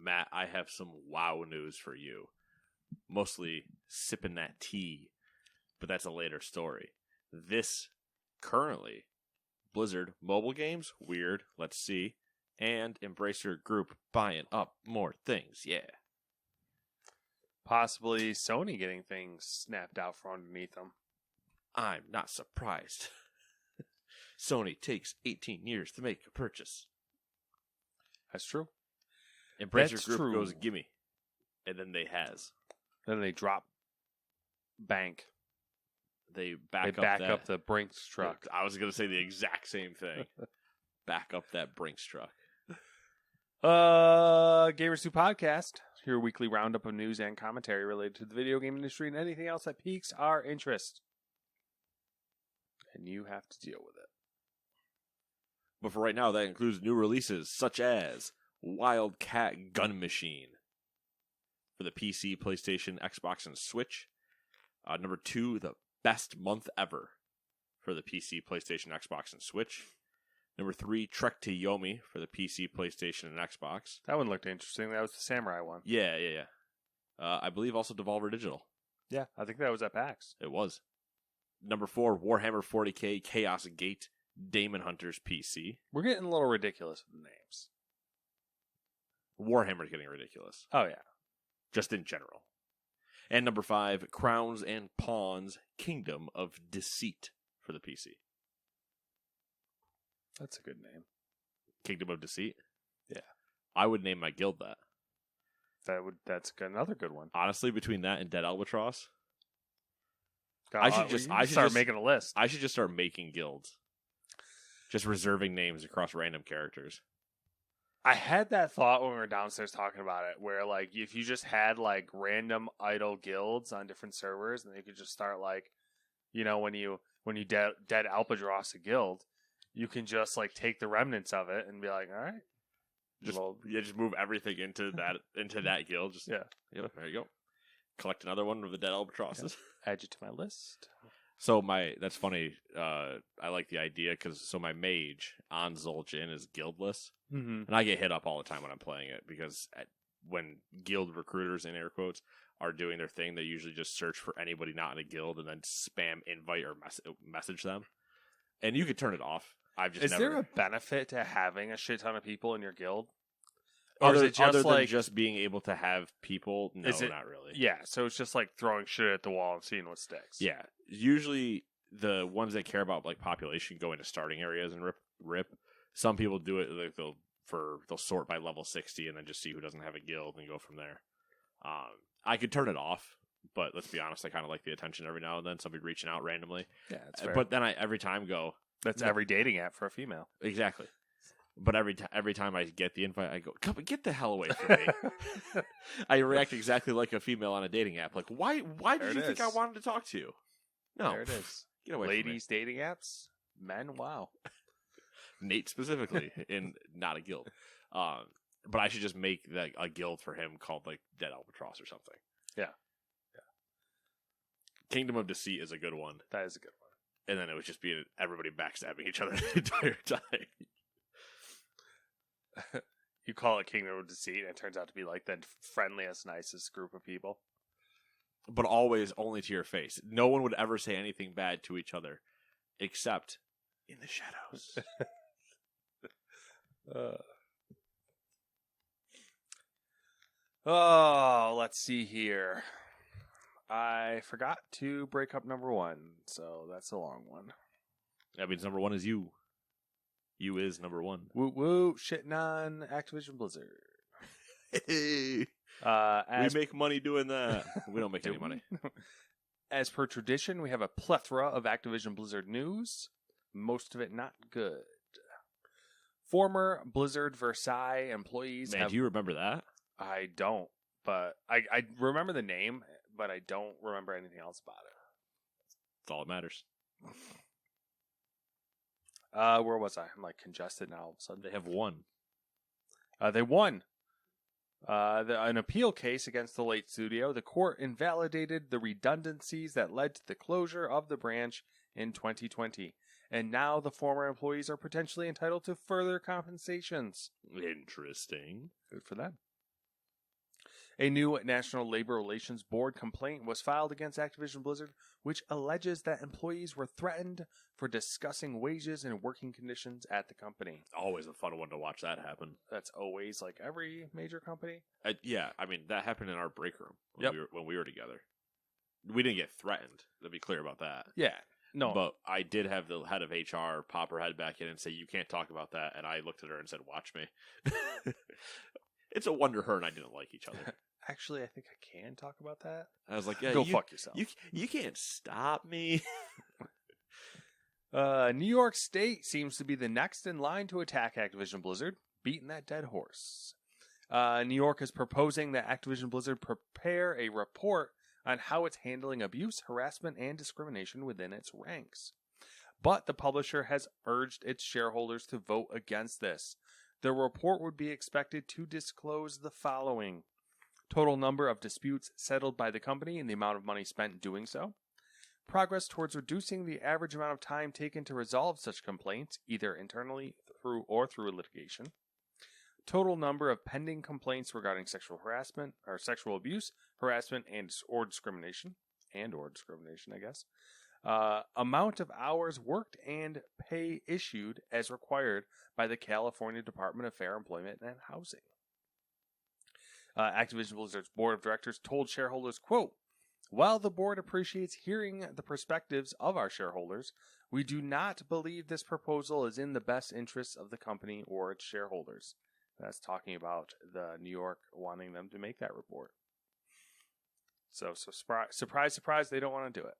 Matt, I have some wow news for you. Mostly sipping that tea, but that's a later story. This currently, Blizzard mobile games, weird, let's see, and Embracer Group buying up more things, yeah. Possibly Sony getting things snapped out from underneath them. I'm not surprised. Sony takes 18 years to make a purchase. That's true. Embracer Group goes, gimme. And then they has. Then they drop bank. They back up the Brinks truck. I was going to say the exact same thing. Back up that Brinks truck. Gamers 2 Podcast, your weekly roundup of news and commentary related to the video game industry and anything else that piques our interest. And you have to deal with it. But for right now, that includes new releases such as Wildcat Gun Machine for the PC, PlayStation, Xbox, and Switch. Number 2, the best month ever for the PC, PlayStation, Xbox, and Switch. Number 3, Trek to Yomi for the PC, PlayStation, and Xbox. That one looked interesting. That was the Samurai one. Yeah. I believe also Devolver Digital. Yeah, I think that was at PAX. It was. Number 4, Warhammer 40k Chaos Gate Demon Hunters PC. We're getting a little ridiculous with the names. Warhammer's getting ridiculous. Oh, yeah. Just in general. And number 5, Crowns and Pawns Kingdom of Deceit for the PC. That's a good name. Kingdom of Deceit? Yeah. I would name my guild that. That's another good one. Honestly, between that and Dead Albatross, I should start making a list. I should just start making guilds. Just reserving names across random characters. I had that thought when we were downstairs talking about it, where like if you just had like random idle guilds on different servers, and you could just start like, when you dead Albatross a guild, you can just like take the remnants of it and be like, all right, just move everything into that guild. Just there you go. Collect another one of the dead albatrosses. Yeah. Add you to my list. So that's funny. I like the idea because my mage on Zul'jin is guildless, and I get hit up all the time when I'm playing it because when guild recruiters in air quotes are doing their thing, they usually just search for anybody not in a guild and then spam invite or message them. And you could turn it off. Is there a benefit to having a shit ton of people in your guild? Or is it just than just being able to have people? No, not really. Yeah, so it's just like throwing shit at the wall and seeing what sticks. Yeah, usually the ones that care about like population go into starting areas and rip. Some people do it like they'll sort by level 60 and then just see who doesn't have a guild and go from there. I could turn it off, but let's be honest, I kind of like the attention every now and then. Somebody reaching out randomly. Yeah, that's fair. But then I every time go. That's every dating app for a female. Exactly. But every time I get the invite, I go, "Come get the hell away from me!" I react exactly like a female on a dating app. Like, why did you think I wanted to talk to you? No, there it is. Get away Ladies from me. Dating apps, men. Wow. Nate specifically, in not a guild. But I should just make a guild for him called like Dead Albatross or something. Yeah. Kingdom of Deceit is a good one. That is a good one. And then it would just be everybody backstabbing each other the entire time. You call it Kingdom of Deceit, and it turns out to be like the friendliest, nicest group of people. But always only to your face. No one would ever say anything bad to each other, except in the shadows. Let's see here. I forgot to break up number 1, so that's a long one. That means number 1 is you. You is number 1. Woo woo, shitting on Activision Blizzard. Hey, we make money doing that. We don't make any money. As per tradition, we have a plethora of Activision Blizzard news. Most of it not good. Former Blizzard Versailles employees Man, do you remember that? I don't, but I remember the name, but I don't remember anything else about it. That's all that matters. Where was I? I'm like congested now all of a sudden. They have won. They won. An appeal case against the late studio. The court invalidated the redundancies that led to the closure of the branch in 2020. And now the former employees are potentially entitled to further compensations. Interesting. Good for them. A new National Labor Relations Board complaint was filed against Activision Blizzard, which alleges that employees were threatened for discussing wages and working conditions at the company. Always a fun one to watch that happen. That's always like every major company. Yeah, I mean, that happened in our break room Yep. when we were together. We didn't get threatened, to be clear about that. Yeah. No. But I did have the head of HR pop her head back in and say, you can't talk about that. And I looked at her and said, watch me. It's a wonder her and I didn't like each other. Actually, I think I can talk about that. I was like, yeah, Go fuck yourself. You can't stop me. New York State seems to be the next in line to attack Activision Blizzard, beating that dead horse. New York is proposing that Activision Blizzard prepare a report on how it's handling abuse, harassment, and discrimination within its ranks. But the publisher has urged its shareholders to vote against this. The report would be expected to disclose the following: total number of disputes settled by the company and the amount of money spent doing so, progress towards reducing the average amount of time taken to resolve such complaints, either internally through litigation, total number of pending complaints regarding sexual harassment or sexual abuse, harassment, or discrimination, I guess, amount of hours worked and pay issued as required by the California Department of Fair Employment and Housing. Activision Blizzard's board of directors told shareholders, quote, "While the board appreciates hearing the perspectives of our shareholders, we do not believe this proposal is in the best interests of the company or its shareholders." That's talking about the New York wanting them to make that report. So surprise, they don't want to do it.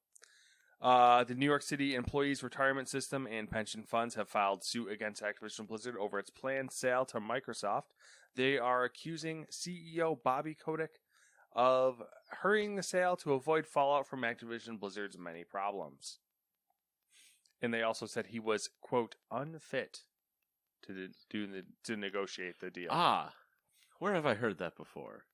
The New York City Employees Retirement System and pension funds have filed suit against Activision Blizzard over its planned sale to Microsoft. They are accusing CEO Bobby Kotick of hurrying the sale to avoid fallout from Activision Blizzard's many problems. And they also said he was, quote, unfit to negotiate the deal. Where have I heard that before?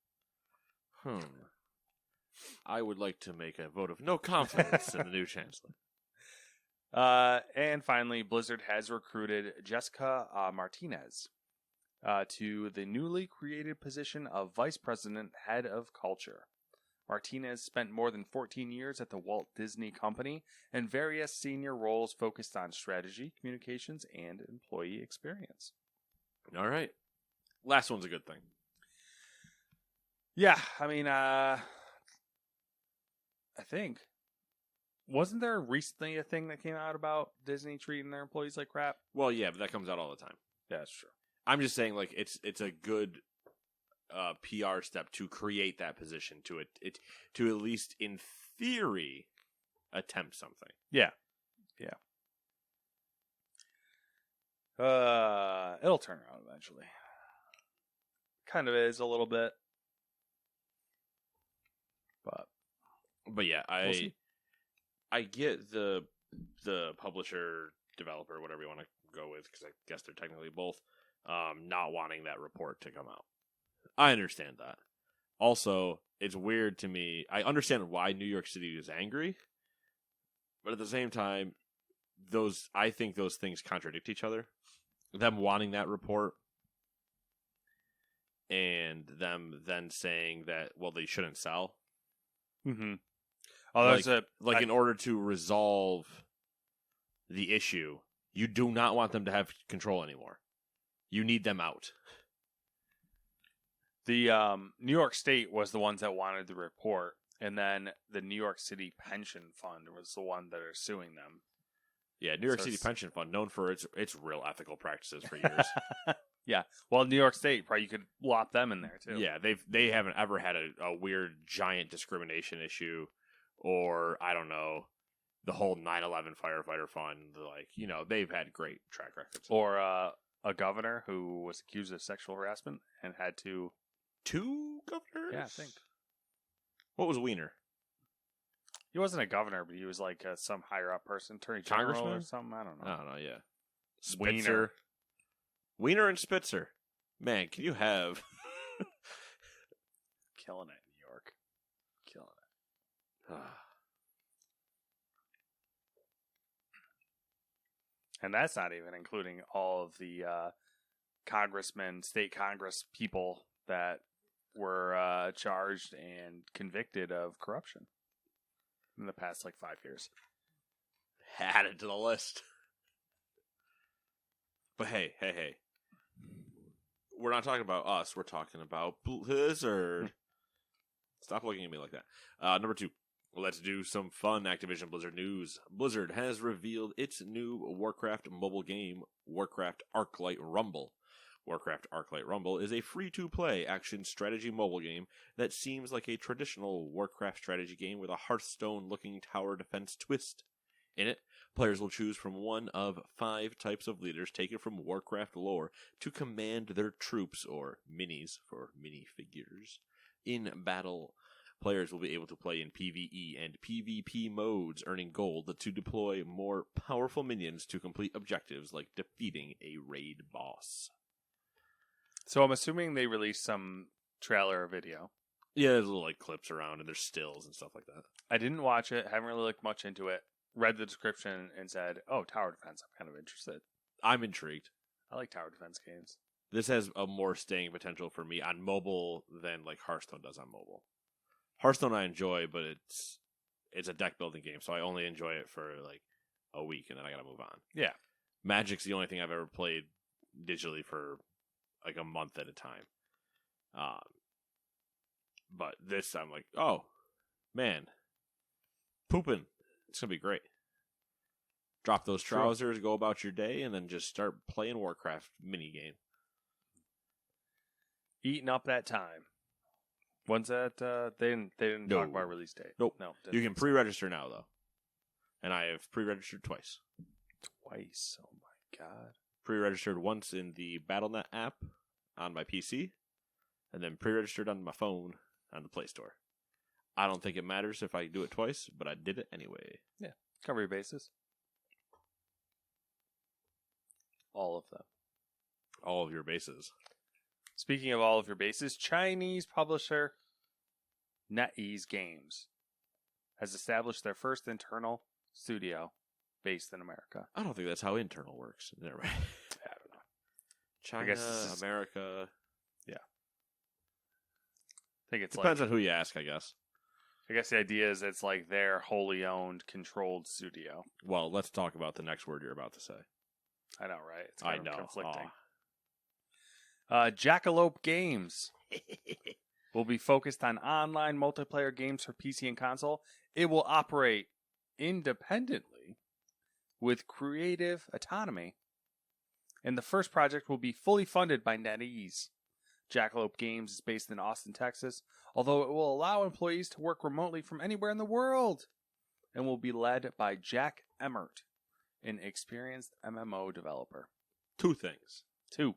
I would like to make a vote of no confidence in the new chancellor. And finally, Blizzard has recruited Jessica Martinez to the newly created position of Vice President, Head of Culture. Martinez spent more than 14 years at the Walt Disney Company in various senior roles focused on strategy, communications, and employee experience. All right. Last one's a good thing. Yeah, I mean, I think, wasn't there recently a thing that came out about Disney treating their employees like crap? Well, yeah, but that comes out all the time. Yeah, that's true. I'm just saying, like, it's a good PR step to create that position to at least in theory attempt something. Yeah. It'll turn around eventually. Kind of is a little bit, but yeah, we'll see. I get the publisher, developer, whatever you want to go with, because I guess they're technically both, not wanting that report to come out. I understand that. Also, it's weird to me. I understand why New York City is angry, but at the same time, I think those things contradict each other. Them wanting that report and them then saying that, well, they shouldn't sell. Mm-hmm. Oh, in order to resolve the issue, you do not want them to have control anymore. You need them out. The New York State was the ones that wanted the report, and then the New York City Pension Fund was the one that are suing them. Yeah, New York City Pension Fund, known for its real ethical practices for years. Yeah, well, New York State, probably you could lop them in there too. Yeah, they haven't ever had a weird giant discrimination issue, or I don't know, the whole 9/11 firefighter fund. Like, you know, they've had great track records. Or a governor who was accused of sexual harassment and had to. 2 governors? Yeah, I think. What was Wiener? He wasn't a governor, but he was like some higher up person, attorney general Congressman or something. I don't know. I don't know. Yeah, Spitzer, Wiener and Spitzer. Man, can you have killing it in New York? Killing it. And that's not even including all of the congressmen, state Congress people that were charged and convicted of corruption in the past 5 years. Add it to the list. But hey. We're not talking about us. We're talking about Blizzard. Stop looking at me like that. Number 2. Let's do some fun Activision Blizzard news. Blizzard has revealed its new Warcraft mobile game, Warcraft Arclight Rumble. Warcraft Arclight Rumble is a free-to-play action strategy mobile game that seems like a traditional Warcraft strategy game with a Hearthstone-looking tower defense twist. In it, players will choose from one of 5 types of leaders taken from Warcraft lore to command their troops, or minis for minifigures, in battle. Players will be able to play in PvE and PvP modes, earning gold to deploy more powerful minions to complete objectives like defeating a raid boss. So I'm assuming they released some trailer or video. Yeah, there's little clips around and there's stills and stuff like that. I didn't watch it, haven't really looked much into it. Read the description and said, oh, tower defense, I'm kind of interested. I'm intrigued. I like tower defense games. This has a more staying potential for me on mobile than Hearthstone does on mobile. Hearthstone I enjoy, but it's a deck building game, so I only enjoy it for a week and then I gotta move on. Yeah. Magic's the only thing I've ever played digitally for a month at a time. But this I'm like, oh man, pooping. It's gonna be great. Drop those trousers, go about your day, and then just start playing Warcraft minigame. Eating up that time. When's that? They didn't talk about release date. Nope. No. You can pre-register now though, and I have pre-registered twice. Twice. Oh my god. Pre-registered once in the Battle.net app on my PC, and then pre-registered on my phone on the Play Store. I don't think it matters if I do it twice, but I did it anyway. Yeah. Cover your bases. All of them. All of your bases. Speaking of all of your bases, Chinese publisher NetEase Games has established their first internal studio based in America. I don't think that's how internal works. Never mind. I don't know. China, I guess America. Yeah. I think it's Depends on who you ask, I guess. I guess the idea is it's their wholly owned, controlled studio. Well, let's talk about the next word you're about to say. I know, right? It's I kind know. of conflicting. Jackalope Games will be focused on online multiplayer games for PC and console. It will operate independently with creative autonomy. And the first project will be fully funded by NetEase. Jackalope Games is based in Austin, Texas, although it will allow employees to work remotely from anywhere in the world and will be led by Jack Emmert, an experienced MMO developer. 2 things. 2.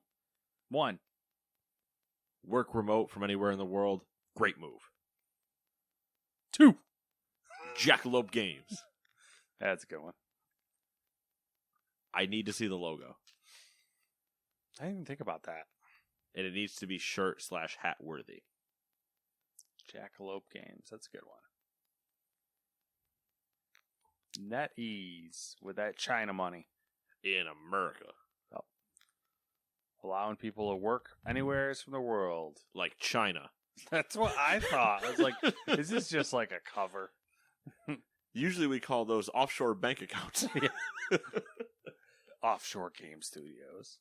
1. Work remote from anywhere in the world. Great move. 2. Jackalope Games. That's a good one. I need to see the logo. I didn't even think about that. And it needs to be shirt/hat worthy. Jackalope Games. That's a good one. NetEase with that China money. In America. Yep. Allowing people to work anywhere from the world. Like China. That's what I thought. I was like, is this just a cover? Usually we call those offshore bank accounts. Offshore game studios.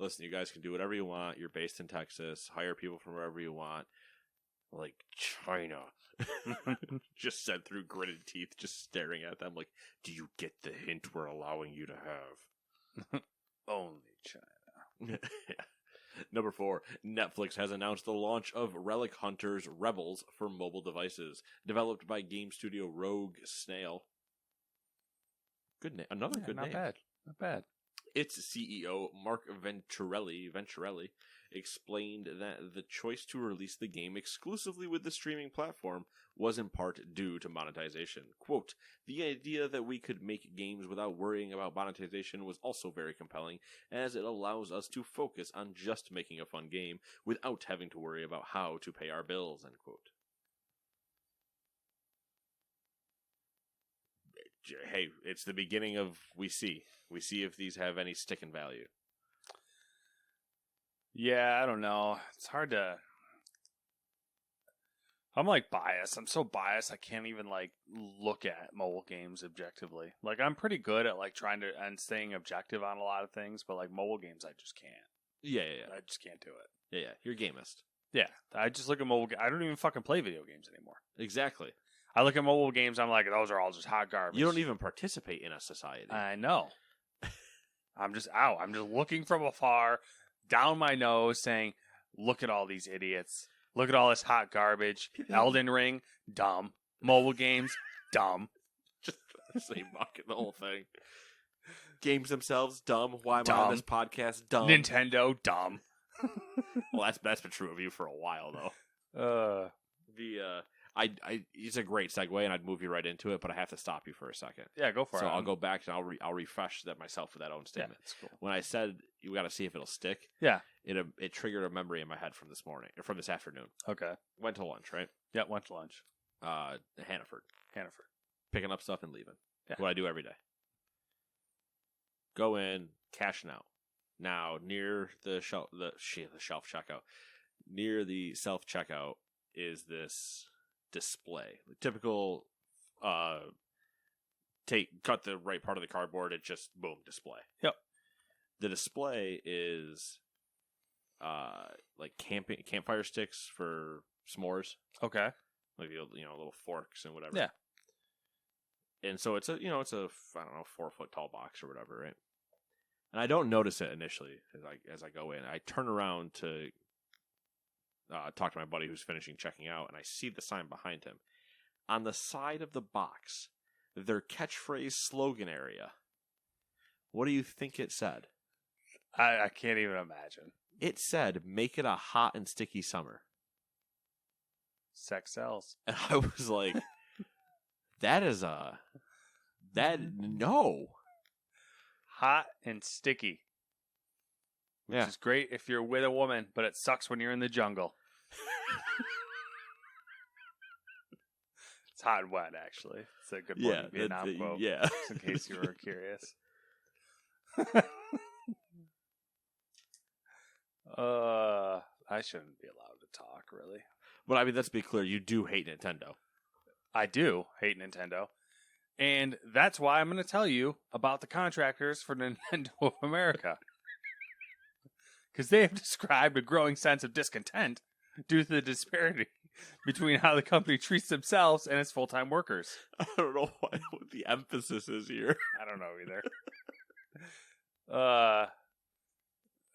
Listen, you guys can do whatever you want. You're based in Texas. Hire people from wherever you want. Like China. Just said through gritted teeth, just staring at them like, do you get the hint we're allowing you to have? Only China. Number 4, Netflix has announced the launch of Relic Hunters Rebels for mobile devices, developed by game studio Rogue Snail. Good name. Another good name. Not bad. Its CEO, Mark Venturelli, explained that the choice to release the game exclusively with the streaming platform was in part due to monetization. Quote, the idea that we could make games without worrying about monetization was also very compelling, as it allows us to focus on just making a fun game without having to worry about how to pay our bills, end quote. Hey, it's the beginning of We see if these have any sticking value. Yeah, I don't know. It's hard to. I'm like biased. I'm so biased. I can't even like look at mobile games objectively. Like I'm pretty good at like trying to and staying objective on a lot of things, but like mobile games, I just can't. Yeah. I just can't do it. Yeah. You're a gamist. Yeah, I just look at mobile. I don't even fucking play video games anymore. Exactly. I look at mobile games. I'm like, those are all just hot garbage. You don't even participate in a society. I know. I'm just out. I'm just looking from afar, down my nose, saying, "Look at all these idiots. Look at all this hot garbage. Elden Ring, dumb. Mobile games, dumb. Just say bucket the whole thing. Games themselves, dumb. Why am I Dumb. on this podcast? Dumb. Nintendo, dumb." Well, that's been true of you for a while though. It's a great segue, and I'd move you right into it, but I have to stop you for a second. Yeah, go for it. So I'll go back and I'll refresh that myself with that own Yeah, statement. it's cool. When I said you got to see if it'll stick, Yeah. it triggered a memory in my head from this morning or from this afternoon. Okay. Went to lunch, right? Yeah, went to lunch. Hannaford, Hannaford. picking up stuff and leaving. Yeah. What I do every day. Go in, cashing out. Now near the shelf checkout, near the self checkout is this display. Typical, cut the right part of the cardboard. It just boom display. Yep. The display is, like campfire sticks for s'mores. Okay. Like little forks and whatever. Yeah. And so it's a I don't know 4-foot tall box or whatever, right? And I don't notice it initially as I go in. I turn around to talk to my buddy who's finishing checking out, and I see the sign behind him. On the side of the box, their catchphrase slogan area. What do you think it said? I can't even imagine. It said, "Make it a hot and sticky summer." Sex sells. And I was like, no. Hot and sticky. Which Yeah. is great if you're with a woman, but it sucks when you're in the jungle. It's hot and wet, actually. It's a good Morning Vietnam quote. Yeah. Just in case you were curious. I shouldn't be allowed to talk, really. But I mean, let's be clear, you do hate Nintendo. I do hate Nintendo. And that's why I'm going to tell you about the contractors for Nintendo of America. Because they have described a growing sense of discontent due to the disparity between how the company treats themselves and its full-time workers. I don't know what the emphasis is here. I don't know either.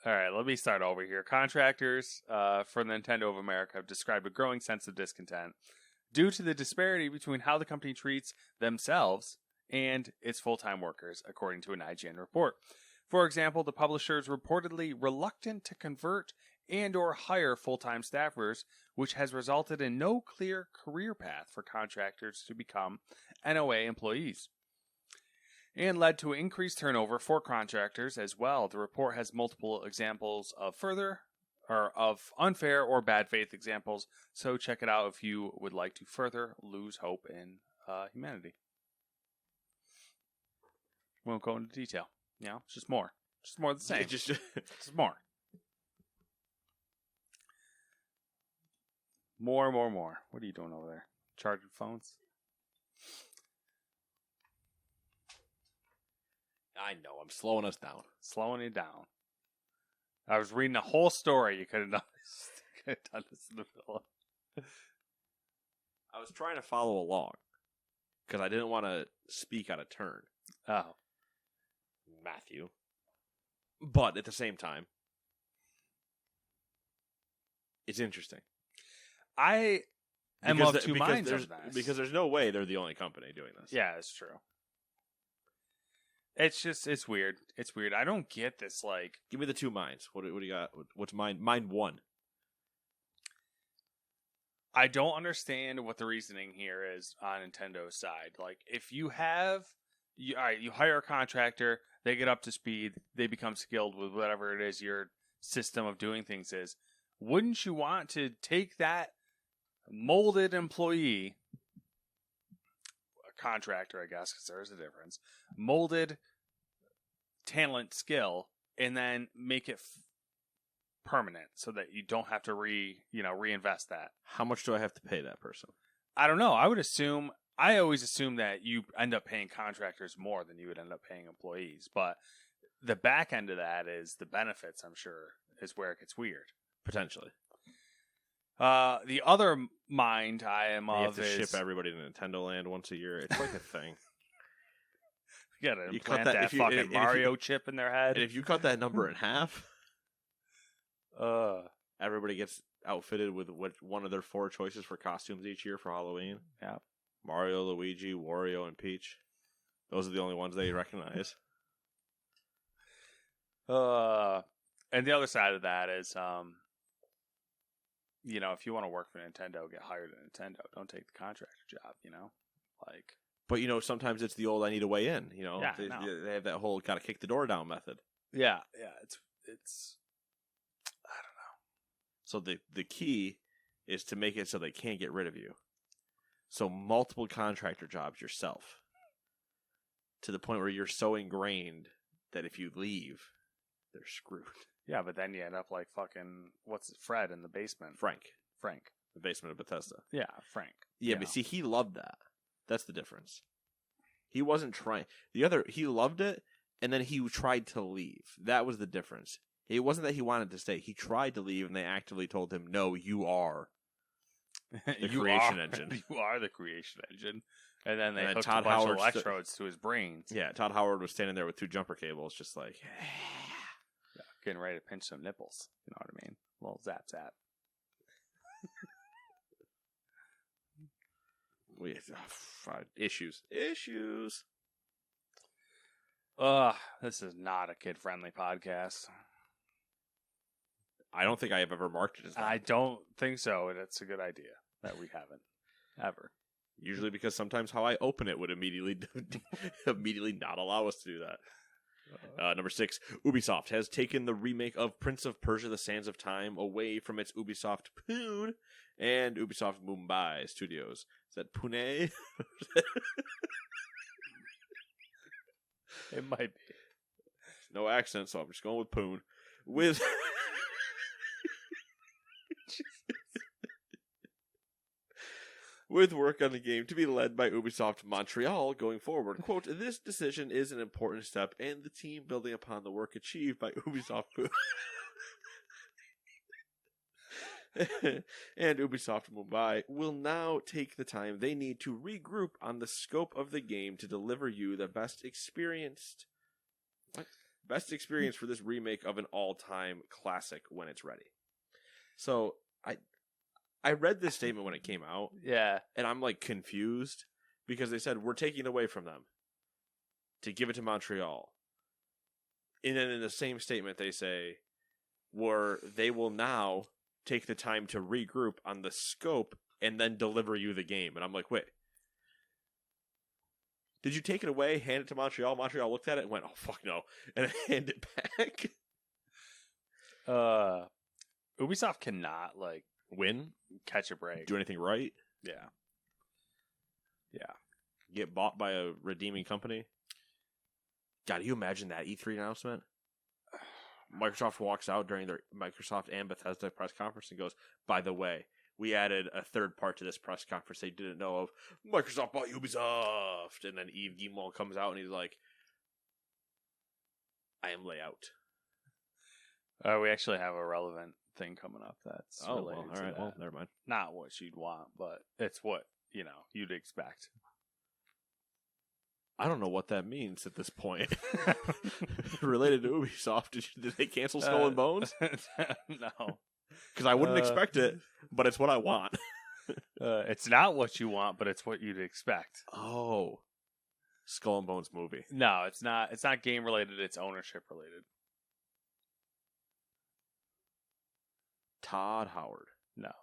All right, let me start over here. Contractors for Nintendo of America have described a growing sense of discontent due to the disparity between how the company treats themselves and its full-time workers, according to an IGN report. For example, the publisher is reportedly reluctant to convert and or hire full-time staffers, which has resulted in no clear career path for contractors to become NOA employees, and led to increased turnover for contractors as well. The report has multiple examples of unfair or bad faith examples, so check it out if you would like to further lose hope in humanity. Won't go into detail. It's just more of the same. Just more. More. What are you doing over there? Charging phones? I know, I'm slowing us down. Slowing you down. I was reading a whole story. You could have done this. You could have done this in the middle. I was trying to follow along because I didn't want to speak out of turn. Oh. Matthew. But at the same time, it's interesting. I am of two minds of that. Because there's no way they're the only company doing this. Yeah, it's true. It's weird. It's weird. I don't get this, like... Give me the two minds. What do you got? What's mine? Mind one. I don't understand what the reasoning here is on Nintendo's side. Like, if you have... you hire a contractor, they get up to speed, they become skilled with whatever it is your system of doing things is. Wouldn't you want to take that molded employee, a contractor, I guess, because there is a difference, molded talent skill, and then make it permanent, so that you don't have to reinvest that. How much do I have to pay that person? I don't know. I always assume that you end up paying contractors more than you would end up paying employees, but the back end of that is the benefits, I'm sure, is where it gets weird. Potentially. The other mind I am You have of to is ship everybody to Nintendo Land once a year. It's like a thing. you gotta You cut implant that- that if you- fucking if you- Mario chip in their head. And if you cut that number in half, Uh, everybody gets outfitted with one of their 4 choices for costumes each year for Halloween. Yeah. Mario, Luigi, Wario, and Peach. Those are the only ones they recognize. and the other side of that is, if you want to work for Nintendo, get hired at Nintendo. Don't take the contractor job, like. But, sometimes it's the old I need a way in. Yeah, they, I know. they have that whole got to kick the door down method. Yeah, it's. I don't know. So the key is to make it so they can't get rid of you. So multiple contractor jobs yourself. To the point where you're so ingrained that if you leave, they're screwed. Yeah, but then you end up like fucking Fred in the basement. Frank. Frank. The basement of Bethesda. Yeah, Frank. Yeah, but see, he loved that. That's the difference. He wasn't trying. He loved it, and then he tried to leave. That was the difference. It wasn't that he wanted to stay. He tried to leave, and they actively told him, no, you are the creation engine. You are the creation engine. And then they And then hooked Todd a bunch Howard of electrodes to his brains. Yeah, Todd Howard was standing there with 2 jumper cables, just like... Yeah, getting ready to pinch some nipples. You know what I mean? A little zap zap. Issues. This is not a kid-friendly podcast. I don't think I have ever marked it as that. I don't think so, and it's a good idea that we haven't. Ever. Usually because sometimes how I open it would immediately not allow us to do that. Number 6, Ubisoft has taken the remake of Prince of Persia: The Sands of Time away from its Ubisoft Pune and Ubisoft Mumbai studios. Is that Pune? It might be. No accent, so I'm just going with Pune. With... With work on the game to be led by Ubisoft Montreal going forward. Quote, this decision is an important step and the team building upon the work achieved by Ubisoft and Ubisoft Mumbai will now take the time they need to regroup on the scope of the game to deliver you the best experience for this remake of an all-time classic when it's ready. So, I read this statement when it came out. Yeah. And I'm like confused because they said we're taking it away from them to give it to Montreal. And then in the same statement they say they will now take the time to regroup on the scope and then deliver you the game. And I'm like, wait. Did you take it away, hand it to Montreal? Montreal looked at it and went, oh fuck no, and hand it back. Ubisoft cannot win, catch a break, do anything right. Yeah. Get bought by a redeeming company. God, do you imagine that E3 announcement? Microsoft walks out during their Microsoft and Bethesda press conference and goes, by the way, we added a third part to this press conference they didn't know of. Microsoft bought Ubisoft. And then Yves Guillemot comes out and he's like, I am layout. We actually have a relevant thing coming up that's related to that. Well, never mind. Not what you'd want, but it's what, you'd expect. I don't know what that means at this point. Related to Ubisoft, did they cancel Skull and Bones? No. Because I wouldn't expect it, but it's what I want. It's not what you want, but it's what you'd expect. Oh. Skull and Bones movie. No, it's not. It's not game related. It's ownership related. Todd Howard. No.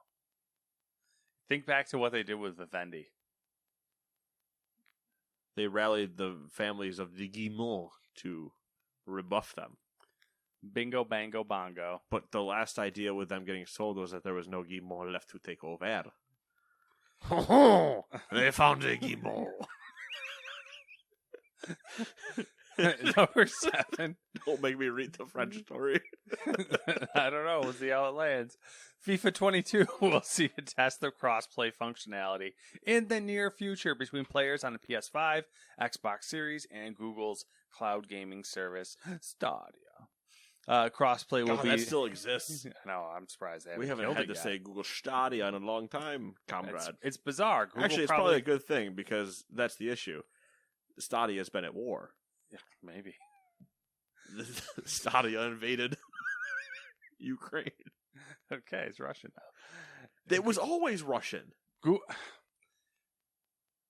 Think back to what they did with Vivendi. They rallied the families of the Guillemot to rebuff them. Bingo, bango, bongo. But the last idea with them getting sold was that there was no Guillemot left to take over. They found a Guillemot. Number 7. Don't make me read the French story. I don't know. We'll see how it lands. FIFA 22 will see a test of crossplay functionality in the near future between players on the PS5, Xbox Series, and Google's cloud gaming service, Stadia. Crossplay will be... that still exists. No, I'm surprised they haven't We haven't killed had it to yet. say Google Stadia in a long time, comrade. It's bizarre. Google Actually, it's probably a good thing because that's the issue. Stadia has been at war. Yeah, maybe. Stadia invaded Ukraine. Okay, it's Russian now. It was always Russian.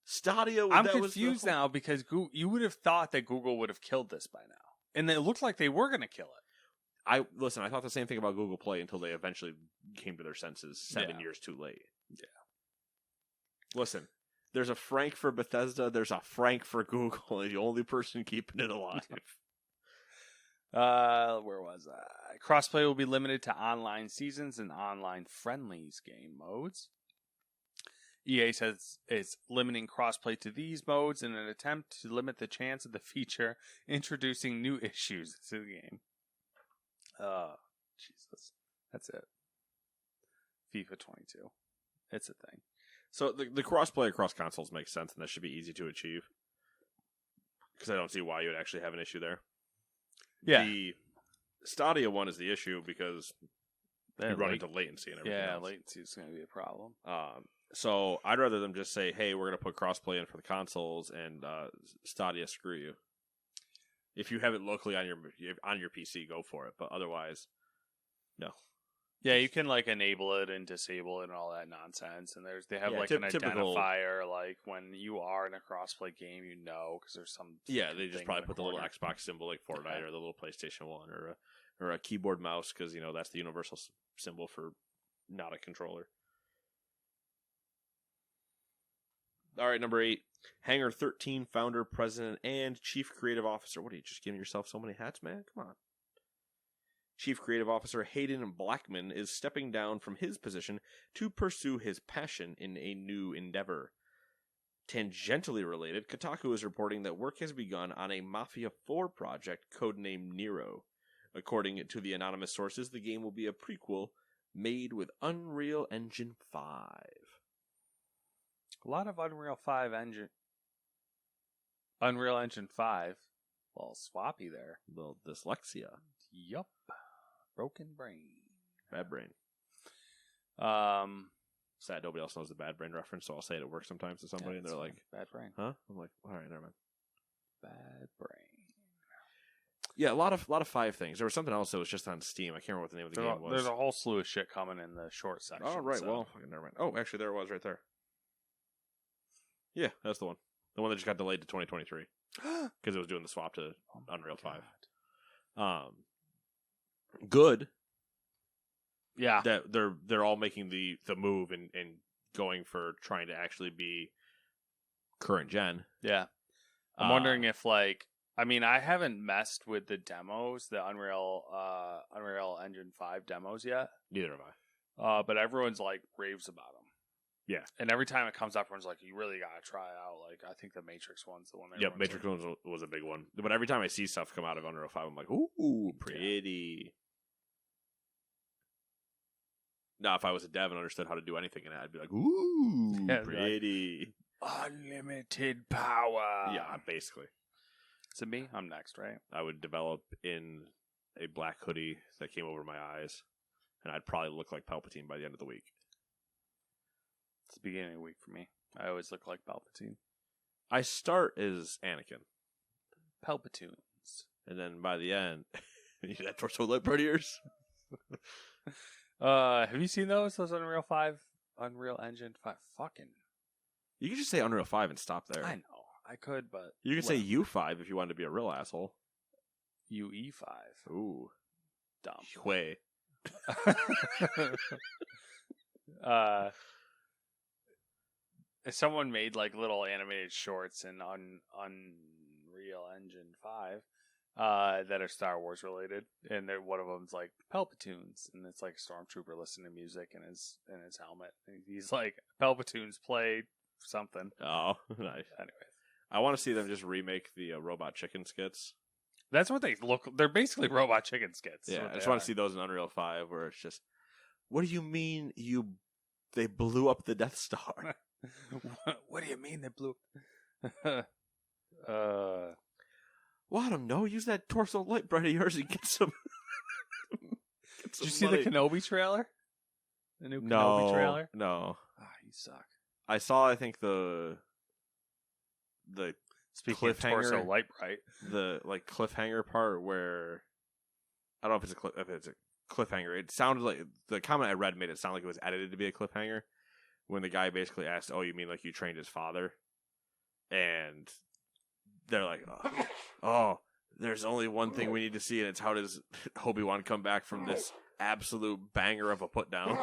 Stadia. I'm confused now because you would have thought that Google would have killed this by now, and it looked like they were going to kill it. I thought the same thing about Google Play until they eventually came to their senses 7 years too late. Yeah. Listen, there's a Frank for Bethesda. There's a Frank for Google. The only person keeping it alive. Where was I? Crossplay will be limited to online seasons and online friendlies game modes. EA says it's limiting crossplay to these modes in an attempt to limit the chance of the feature introducing new issues to the game. Jesus. That's it. FIFA 22. It's a thing. So the crossplay across consoles makes sense, and that should be easy to achieve. Because I don't see why you would actually have an issue there. Yeah. The Stadia one is the issue because you run into latency and everything else. Latency is going to be a problem. So I'd rather them just say, hey, we're going to put crossplay in for the consoles, and Stadia, screw you. If you have it locally on your PC, go for it. But otherwise, no. Yeah, you can like enable it and disable it and all that nonsense. And they have like an typical identifier, like when you are in a crossplay game, because there's some. Yeah, they just probably put the little Xbox symbol like Fortnite or the little PlayStation 1 or a keyboard mouse because that's the universal symbol for not a controller. All right, number 8. Hangar 13 founder, president, and chief creative officer. What are you, just giving yourself so many hats, man? Come on. Chief creative officer Hayden Blackman is stepping down from his position to pursue his passion in a new endeavor. Tangentially related, Kotaku is reporting that work has begun on a Mafia 4 project codenamed Nero. According to the anonymous sources, the game will be a prequel made with Unreal Engine 5. A lot of Unreal Engine 5. Well, swappy there. Well, dyslexia. Yup. Broken brain. Bad brain. Sad nobody else knows the bad brain reference, so I'll say it at work sometimes to somebody, and they're like, bad brain. huh? I'm like, all right, never mind. Bad brain. Yeah, a lot of 5 things. There was something else that was just on Steam. I can't remember what the name of the game was. There's a whole slew of shit coming in the short section. Oh, right. So. Well, fucking never mind. Oh, actually, there it was right there. Yeah, that's the one. The one that just got delayed to 2023 because it was doing the swap to Unreal 5. Good. Yeah, that they're all making the move and going for trying to actually be current gen. Yeah, I'm wondering if I haven't messed with the demos, the Unreal Engine 5 demos yet. Neither have I. But everyone's like raves about them. Yeah, and every time it comes up, everyone's like, "You really gotta try it out." Like, I think the Matrix one's the one. Yep, Matrix one was a big one. But every time I see stuff come out of Unreal 5, I'm like, "Ooh, pretty." Yeah. Now, if I was a dev and understood how to do anything in it, I'd be like, "Ooh, pretty." Like, unlimited power. Yeah, basically. Is it me? I'm next, right? I would develop in a black hoodie that came over my eyes, and I'd probably look like Palpatine by the end of the week. It's the beginning of the week for me. I always look like Palpatine. I start as Anakin. Palpatoons. And then by the end, you see that torso light part of yours? Have you seen those Unreal Engine 5? Fucking. You can just say Unreal 5 and stop there. I know. I could, but... You can say U5 if you wanted to be a real asshole. UE5. Ooh. Dumb. Hui. If someone made like little animated shorts in Unreal Engine 5 that are Star Wars related, and one of them's like Palpatoons, and it's like a stormtrooper listening to music in his helmet. And he's like, Palpatoons play something. Oh, nice. Anyway, I want to see them just remake the Robot Chicken skits. That's what they look. They're basically Robot Chicken skits. Yeah, I just want to see those in Unreal 5, where it's just, what do you mean they blew up the Death Star? What do you mean they blew? Well, I don't know. Use that torso light bright of yours and get some. Did you see the Kenobi trailer? The new No, Kenobi trailer? No. Ah, you suck. I saw, I think, the Speaking of torso light bright, the cliffhanger part where I don't know if it's a cliffhanger. It sounded like the comment I read made it sound like it was edited to be a cliffhanger. When the guy basically asked, "Oh, you mean like you trained his father?" And they're like, "Oh, there's only one thing we need to see, and it's how does Obi-Wan come back from this absolute banger of a put down?"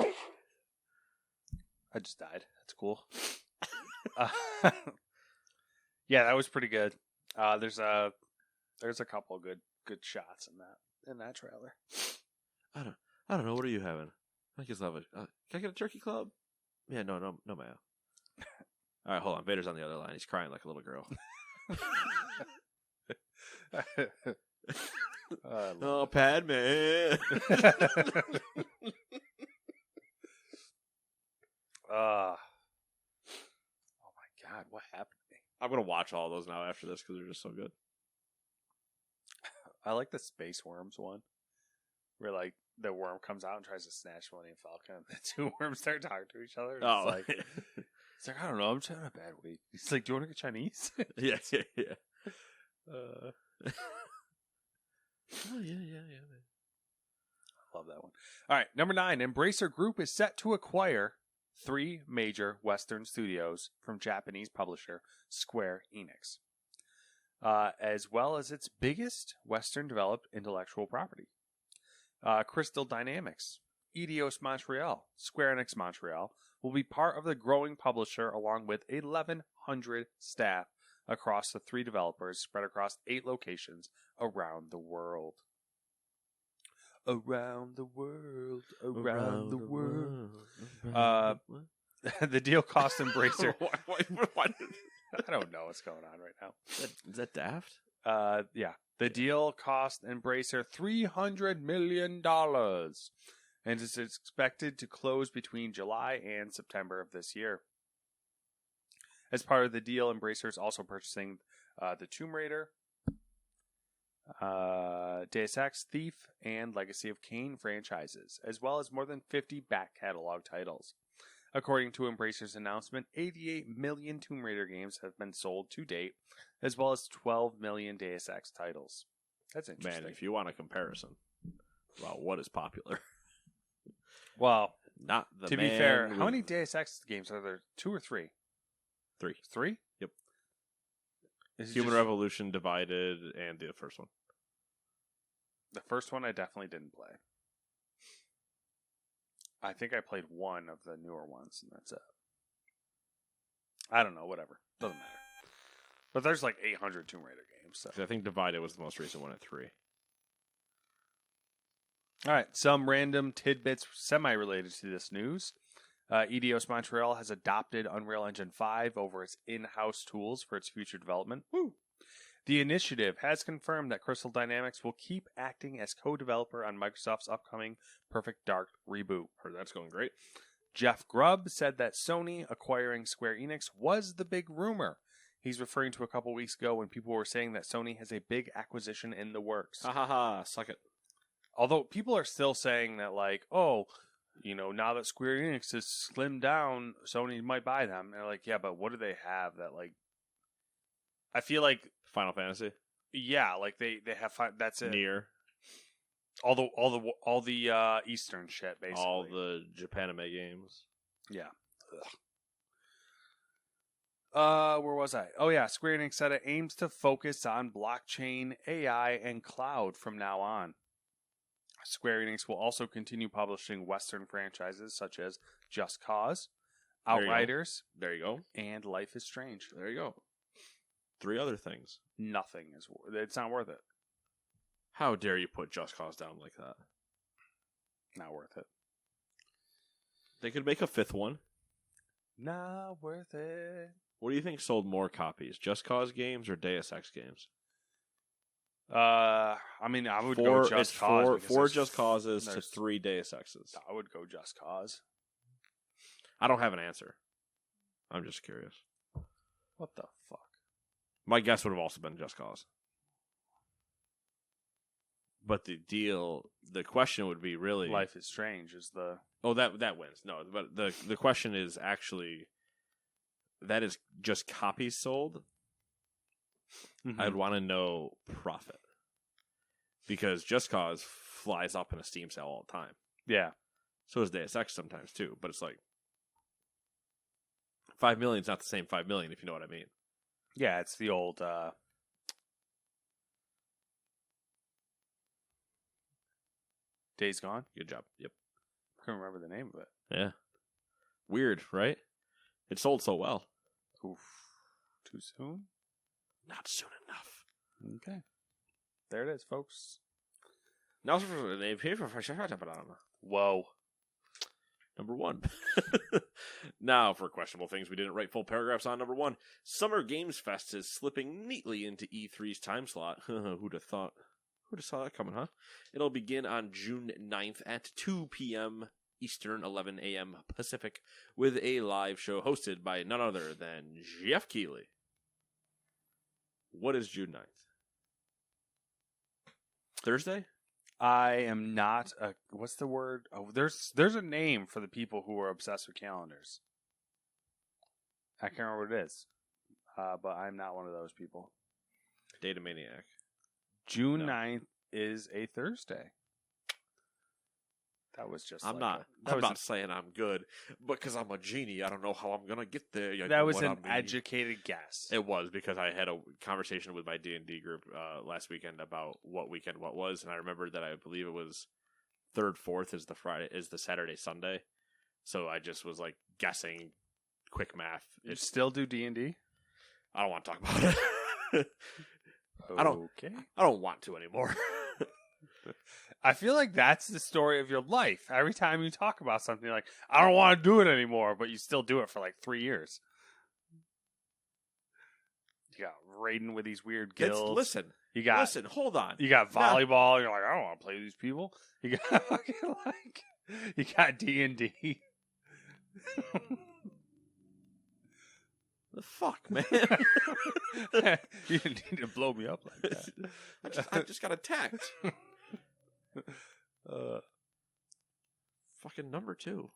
I just died. That's cool. Yeah, that was pretty good. There's a couple of good shots in that trailer. I don't know. What are you having? I just love it. Can I get a turkey club? Yeah, no, mayo. All right, hold on. Vader's on the other line. He's crying like a little girl. Oh, Padme. Oh my God, what happened to me? I'm gonna watch all those now after this because they're just so good. I like the Space Worms one, where like the worm comes out and tries to snatch Millennium Falcon, and the two worms start talking to each other. And it's like I don't know, I'm just having a bad week. He's like, "Do you want to get Chinese?" Yeah. Oh yeah. I love that one. All right, number 9. Embracer Group is set to acquire 3 major Western studios from Japanese publisher Square Enix, as well as its biggest Western-developed intellectual property. Crystal Dynamics, Eidos Montreal, Square Enix Montreal will be part of the growing publisher along with 1,100 staff across the 3 developers spread across 8 locations around the world. Around the world. The deal cost Embracer. Why? I don't know what's going on right now. Is that daft? Yeah. The deal cost Embracer $300 million and is expected to close between July and September of this year. As part of the deal, Embracer is also purchasing the Tomb Raider, Deus Ex, Thief, and Legacy of Kain franchises, as well as more than 50 back catalog titles. According to Embracer's announcement, 88 million Tomb Raider games have been sold to date, as well as 12 million Deus Ex titles. That's interesting. Man, if you want a comparison about what is popular. Well, not the to be fair, how many Deus Ex games are there? 2 or 3? 3. 3? Yep. Human Revolution, Divided, and the first one. The first one I definitely didn't play. I think I played one of the newer ones, and that's it. I don't know, whatever. Doesn't matter. But there's like 800 Tomb Raider games. So. I think Divided was the most recent one at 3. All right, some random tidbits semi-related to this news. Eidos Montreal has adopted Unreal Engine 5 over its in-house tools for its future development. Woo! The initiative has confirmed that Crystal Dynamics will keep acting as co-developer on Microsoft's upcoming Perfect Dark reboot. Heard that's going great. Jeff Grubb said that Sony acquiring Square Enix was the big rumor. He's referring to a couple weeks ago when people were saying that Sony has a big acquisition in the works. Ha ha ha, suck it. Although people are still saying that, like, oh, you know, now that Square Enix has slimmed down, Sony might buy them. And they're like, yeah, but what do they have that, like, I feel like Final Fantasy. Yeah, like they have that's it. Nier. All the Eastern shit, basically. All the Japanime games. Yeah. Where was I? Oh yeah, Square Enix said it aims to focus on blockchain, AI, and cloud from now on. Square Enix will also continue publishing Western franchises such as Just Cause, Outriders, there you go, and Life is Strange. There you go. 3 other things. Nothing is. It's not worth it. How dare you put Just Cause down like that? Not worth it. They could make a 5th one. Not worth it. What do you think sold more copies, Just Cause games or Deus Ex games? I mean, I would go Just Cause. Four Just Causes to 3 Deus Exes. I would go Just Cause. I don't have an answer. I'm just curious. What the fuck? My guess would have also been Just Cause. But the question would be really... Life is Strange is the... Oh, that wins. No, but the question is actually... That is just copies sold. Mm-hmm. I'd want to know profit. Because Just Cause flies up in a Steam sale all the time. Yeah. So does Deus Ex sometimes too. But it's like... 5 million is not the same 5 million, if you know what I mean. Yeah, it's the old... Days Gone? Good job. Yep. I couldn't remember the name of it. Yeah. Weird, right? It sold so well. Oof. Too soon? Not soon enough. Okay. There it is, folks. Now, Whoa. number 1. Now, for questionable things we didn't write full paragraphs on. Number 1. Summer Games Fest is slipping neatly into E3's time slot. Who'd have thought? Who'd have saw that coming, huh? It'll begin on June 9th at 2 p.m. Eastern, 11 a.m. Pacific, with a live show hosted by none other than Jeff Keighley. What is June 9th? Thursday? I am not a... What's the word? Oh, there's a name for the people who are obsessed with calendars. I can't remember what it is. But I'm not one of those people. Data Maniac. June 9th is a Thursday. That was just I'm not saying I'm good, but because I'm a genie, I don't know how I'm going to get there. That was an educated guess. It was, because I had a conversation with my D&D group last weekend about what weekend what was, and I remembered that I believe it was 3rd, 4th is the Saturday, Sunday. So I just was like guessing, quick math. You still do D&D? I don't want to talk about it. I don't want to anymore. I feel like that's the story of your life. Every time you talk about something, you're like, I don't want to do it anymore, but you still do it for like 3 years. You got raiding with these weird guilds. Listen, hold on. You got volleyball. You're like, I don't want to play these people. You got fucking you got D&D. The fuck, man? You didn't need to blow me up like that. I just got attacked. Fucking number 2.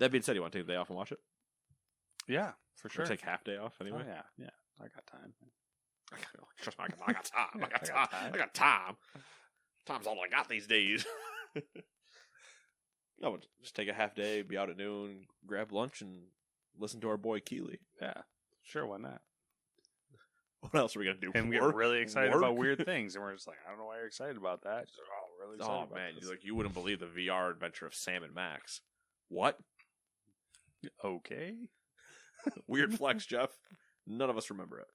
That being said, you want to take the day off and watch it? Yeah, for sure. Or take half day off anyway. Oh, yeah. I got time. Trust me, I got time. I got time. Time's all I got these days. No, just take a half day, be out at noon, grab lunch, and listen to our boy Keeley. Yeah, sure, why not? What else are we going to do? And we get really excited about weird things, and we're just like, I don't know why you're excited about that. Just like, oh, we're really excited about man, this. you wouldn't believe the VR adventure of Sam and Max. What? Okay. Weird flex, Jeff. None of us remember it.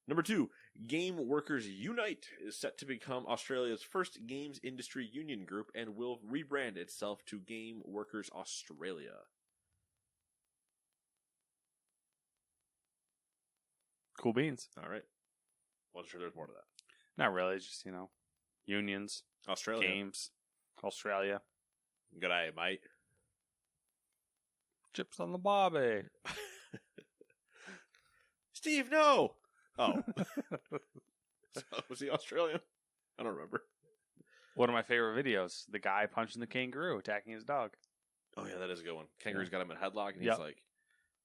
Number 2, Game Workers Unite is set to become Australia's first games industry union group and will rebrand itself to Game Workers Australia. Cool beans. All right. Wasn't sure there's more to that. Not really. Just, unions. Australia. Games. Australia. Good eye, mate. Chips on the bobby. Steve, no! Oh. Was he Australian? I don't remember. One of my favorite videos. The guy punching the kangaroo, attacking his dog. Oh, yeah, that is a good one. Kangaroo's got him in a headlock, and he's like,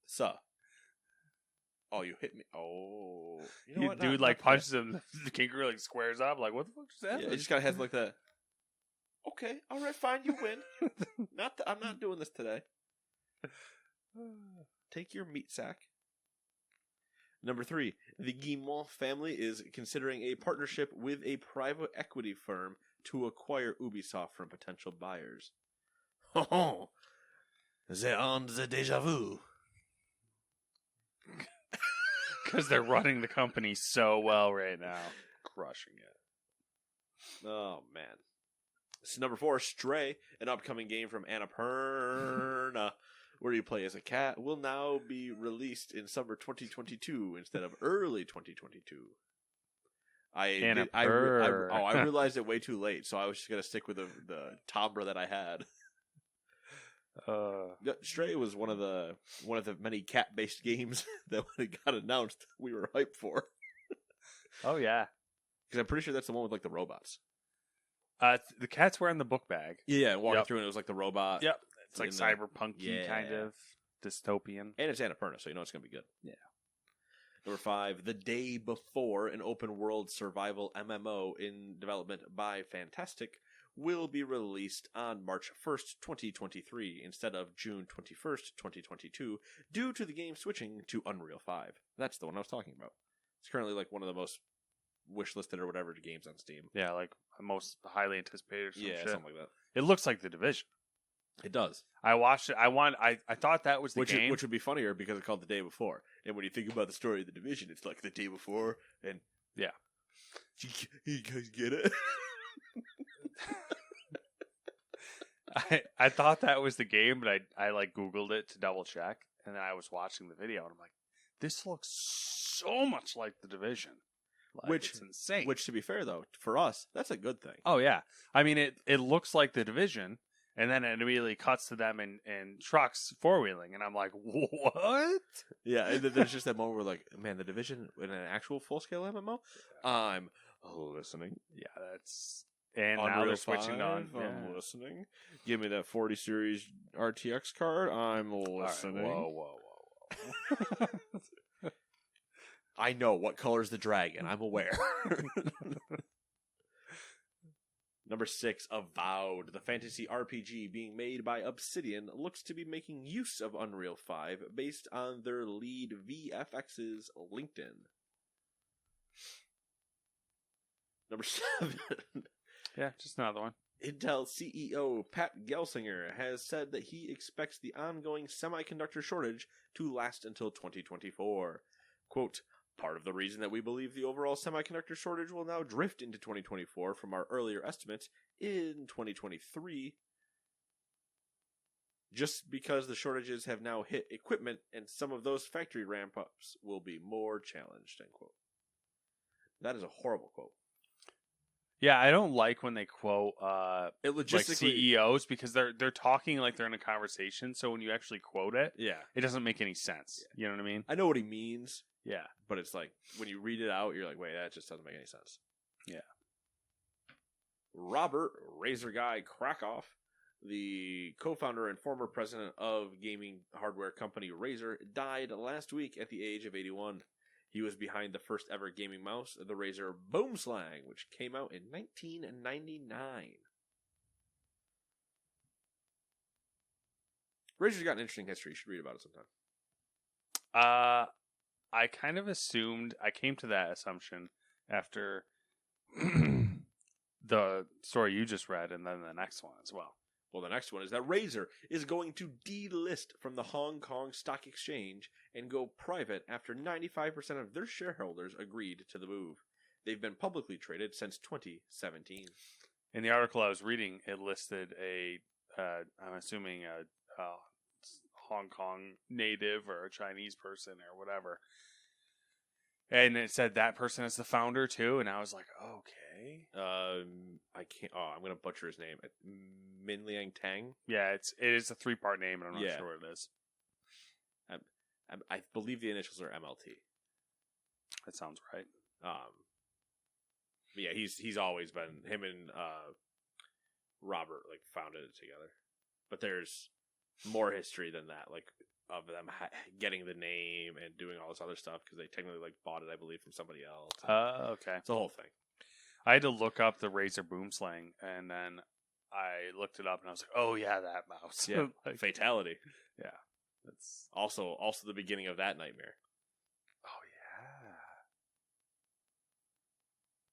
"Suh." Oh, you hit me. Oh. You know what? Dude, punches him. The kangaroo, squares up. Like, what the fuck just happened? Yeah, he just got a head like that. Okay, all right, fine, you win. I'm not doing this today. Take your meat sack. Number 3, the Guimont family is considering a partnership with a private equity firm to acquire Ubisoft from potential buyers. Oh, they're on the déjà vu. Because they're running the company so well right now. Crushing it. Oh, man. This is number 4, Stray, an upcoming game from Annapurna, where you play as a cat, will now be released in summer 2022 instead of early 2022. I realized it way too late, so I was just gonna stick with the timbre that I had. Stray was one of the many cat-based games that when it got announced, we were hyped for. Oh yeah, because I'm pretty sure that's the one with like the robots. The cats were in the book bag. Yeah, walking through and it was like the robot. Yep, it's like cyberpunky kind of dystopian, and it's Annapurna, so you know it's gonna be good. Yeah. Number 5, The Day Before, an open-world survival MMO in development by Fantastic, will be released on March 1st, 2023, instead of June 21st, 2022, due to the game switching to Unreal 5. That's the one I was talking about. It's currently like one of the most wishlisted or whatever games on Steam. Yeah, like most highly anticipated or some shit. Something like that. It looks like The Division. It does. I watched it. I thought that was the game. Which would be funnier because it's called The Day Before. And when you think about the story of The Division, it's like The Day Before. And yeah. You guys get it? I thought that was the game, but I like Googled it to double check. And then I was watching the video and I'm like, this looks so much like The Division. Like, it's insane. Which, to be fair, though, for us, that's a good thing. Oh, yeah. I mean, it looks like The Division. And then it immediately cuts to them in trucks four-wheeling. And I'm like, what? Yeah, and then there's just that moment where, like, man, The Division in an actual full-scale MMO? I'm listening. Yeah, that's... And Unreal now they're switching 5, on. I'm listening. Give me that 40 series RTX card. I'm listening. Right, whoa. I know what color's the dragon. I'm aware. Number 6, Avowed. The fantasy RPG being made by Obsidian looks to be making use of Unreal 5 based on their lead VFX's LinkedIn. Number 7. Yeah, just another one. Intel CEO Pat Gelsinger has said that he expects the ongoing semiconductor shortage to last until 2024. Quote, part of the reason that we believe the overall semiconductor shortage will now drift into 2024 from our earlier estimates in 2023, just because the shortages have now hit equipment and some of those factory ramp-ups will be more challenged, end quote. That is a horrible quote. Yeah, I don't like when they quote Like CEOs because they're talking like they're in a conversation. So when you actually quote it, it doesn't make any sense. Yeah. You know what I mean? I know what he means. Yeah. But it's like, when you read it out, you're like, wait, that just doesn't make any sense. Yeah. Robert Razor Guy Krakoff, the co-founder and former president of gaming hardware company Razer, died last week at the age of 81. He was behind the first ever gaming mouse, the Razer Boomslang, which came out in 1999. Razer's got an interesting history. You should read about it sometime. I kind of assumed, I came to that assumption after the story you just read and then the next one as well. Well, the next one is that Razer is going to delist from the Hong Kong Stock Exchange and go private after 95% of their shareholders agreed to the move. They've been publicly traded since 2017. In the article I was reading, it listed I'm assuming a Hong Kong native or a Chinese person or whatever. And it said that person is the founder too, and I was like, okay. I can't. Oh, I'm gonna butcher his name. Min Liang Tang. Yeah, it is a 3-part name, and I'm not sure what it is. I believe the initials are MLT. That sounds right. Yeah, he's always been, him and Robert like founded it together. But there's more history than that, like of them getting the name and doing all this other stuff because they technically like bought it, I believe, from somebody else. Okay. It's a whole thing. I had to look up the Razer Boomslang, and then I looked it up, and I was like, "Oh yeah, that mouse." Yeah, like, Fatality. Yeah, that's also the beginning of that nightmare. Oh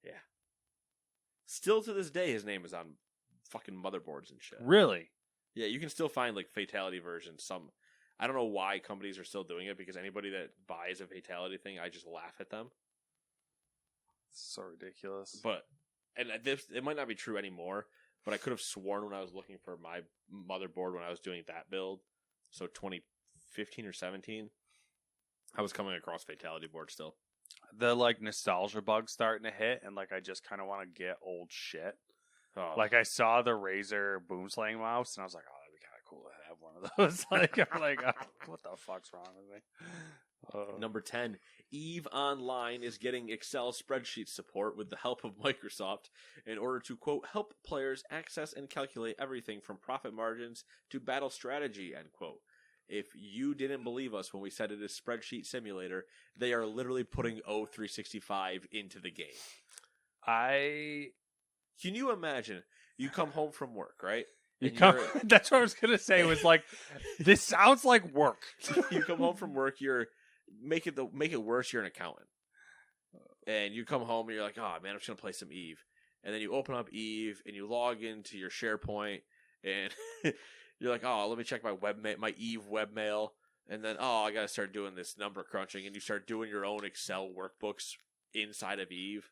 yeah. Yeah. Still to this day, his name is on fucking motherboards and shit. Really? Yeah, you can still find like Fatality versions. I don't know why companies are still doing it, because anybody that buys a Fatality thing, I just laugh at them. So ridiculous. And it might not be true anymore, but I could have sworn when I was looking for my motherboard when I was doing that build So 2015 or 17. I was coming across Fatality Board still. The like nostalgia bug starting to hit, and like I just kind of want to get old shit. Oh. Like I saw the Razer Boomslang mouse, and I was like, "Oh, that'd be kind of cool to have one of those." Like I'm like, oh, "What the fuck's wrong with me?" Number 10, EVE Online is getting Excel spreadsheet support with the help of Microsoft in order to, quote, help players access and calculate everything from profit margins to battle strategy, end quote. If you didn't believe us when we said it is spreadsheet simulator, they are literally putting O365 into the game. Can you imagine? You come home from work, right? That's what I was gonna say. Was like, this sounds like work. You come home from work. Make it worse. You're an accountant, and you come home and you're like, oh man, I'm just gonna play some EVE. And then you open up EVE and you log into your SharePoint, and you're like, oh, let me check my EVE webmail, and then I gotta start doing this number crunching, and you start doing your own Excel workbooks inside of EVE.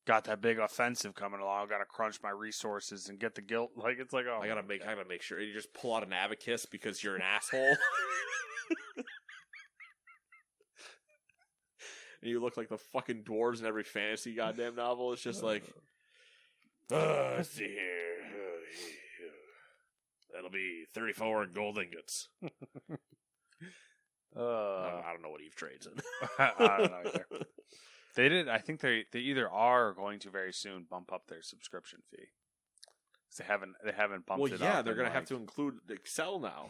Got that big offensive coming along. I gotta crunch my resources and get the guilt. Like it's like, oh, I gotta make sure you just pull out an abacus because you're an asshole. And you look like the fucking dwarves in every fantasy goddamn novel. It's just like, let's see here. That'll be 34 gold ingots. I don't know what EVE trades in. I don't know either. They did. I think they either are going to very soon bump up their subscription fee. They haven't bumped it up. Well, yeah, they're gonna have to include Excel now.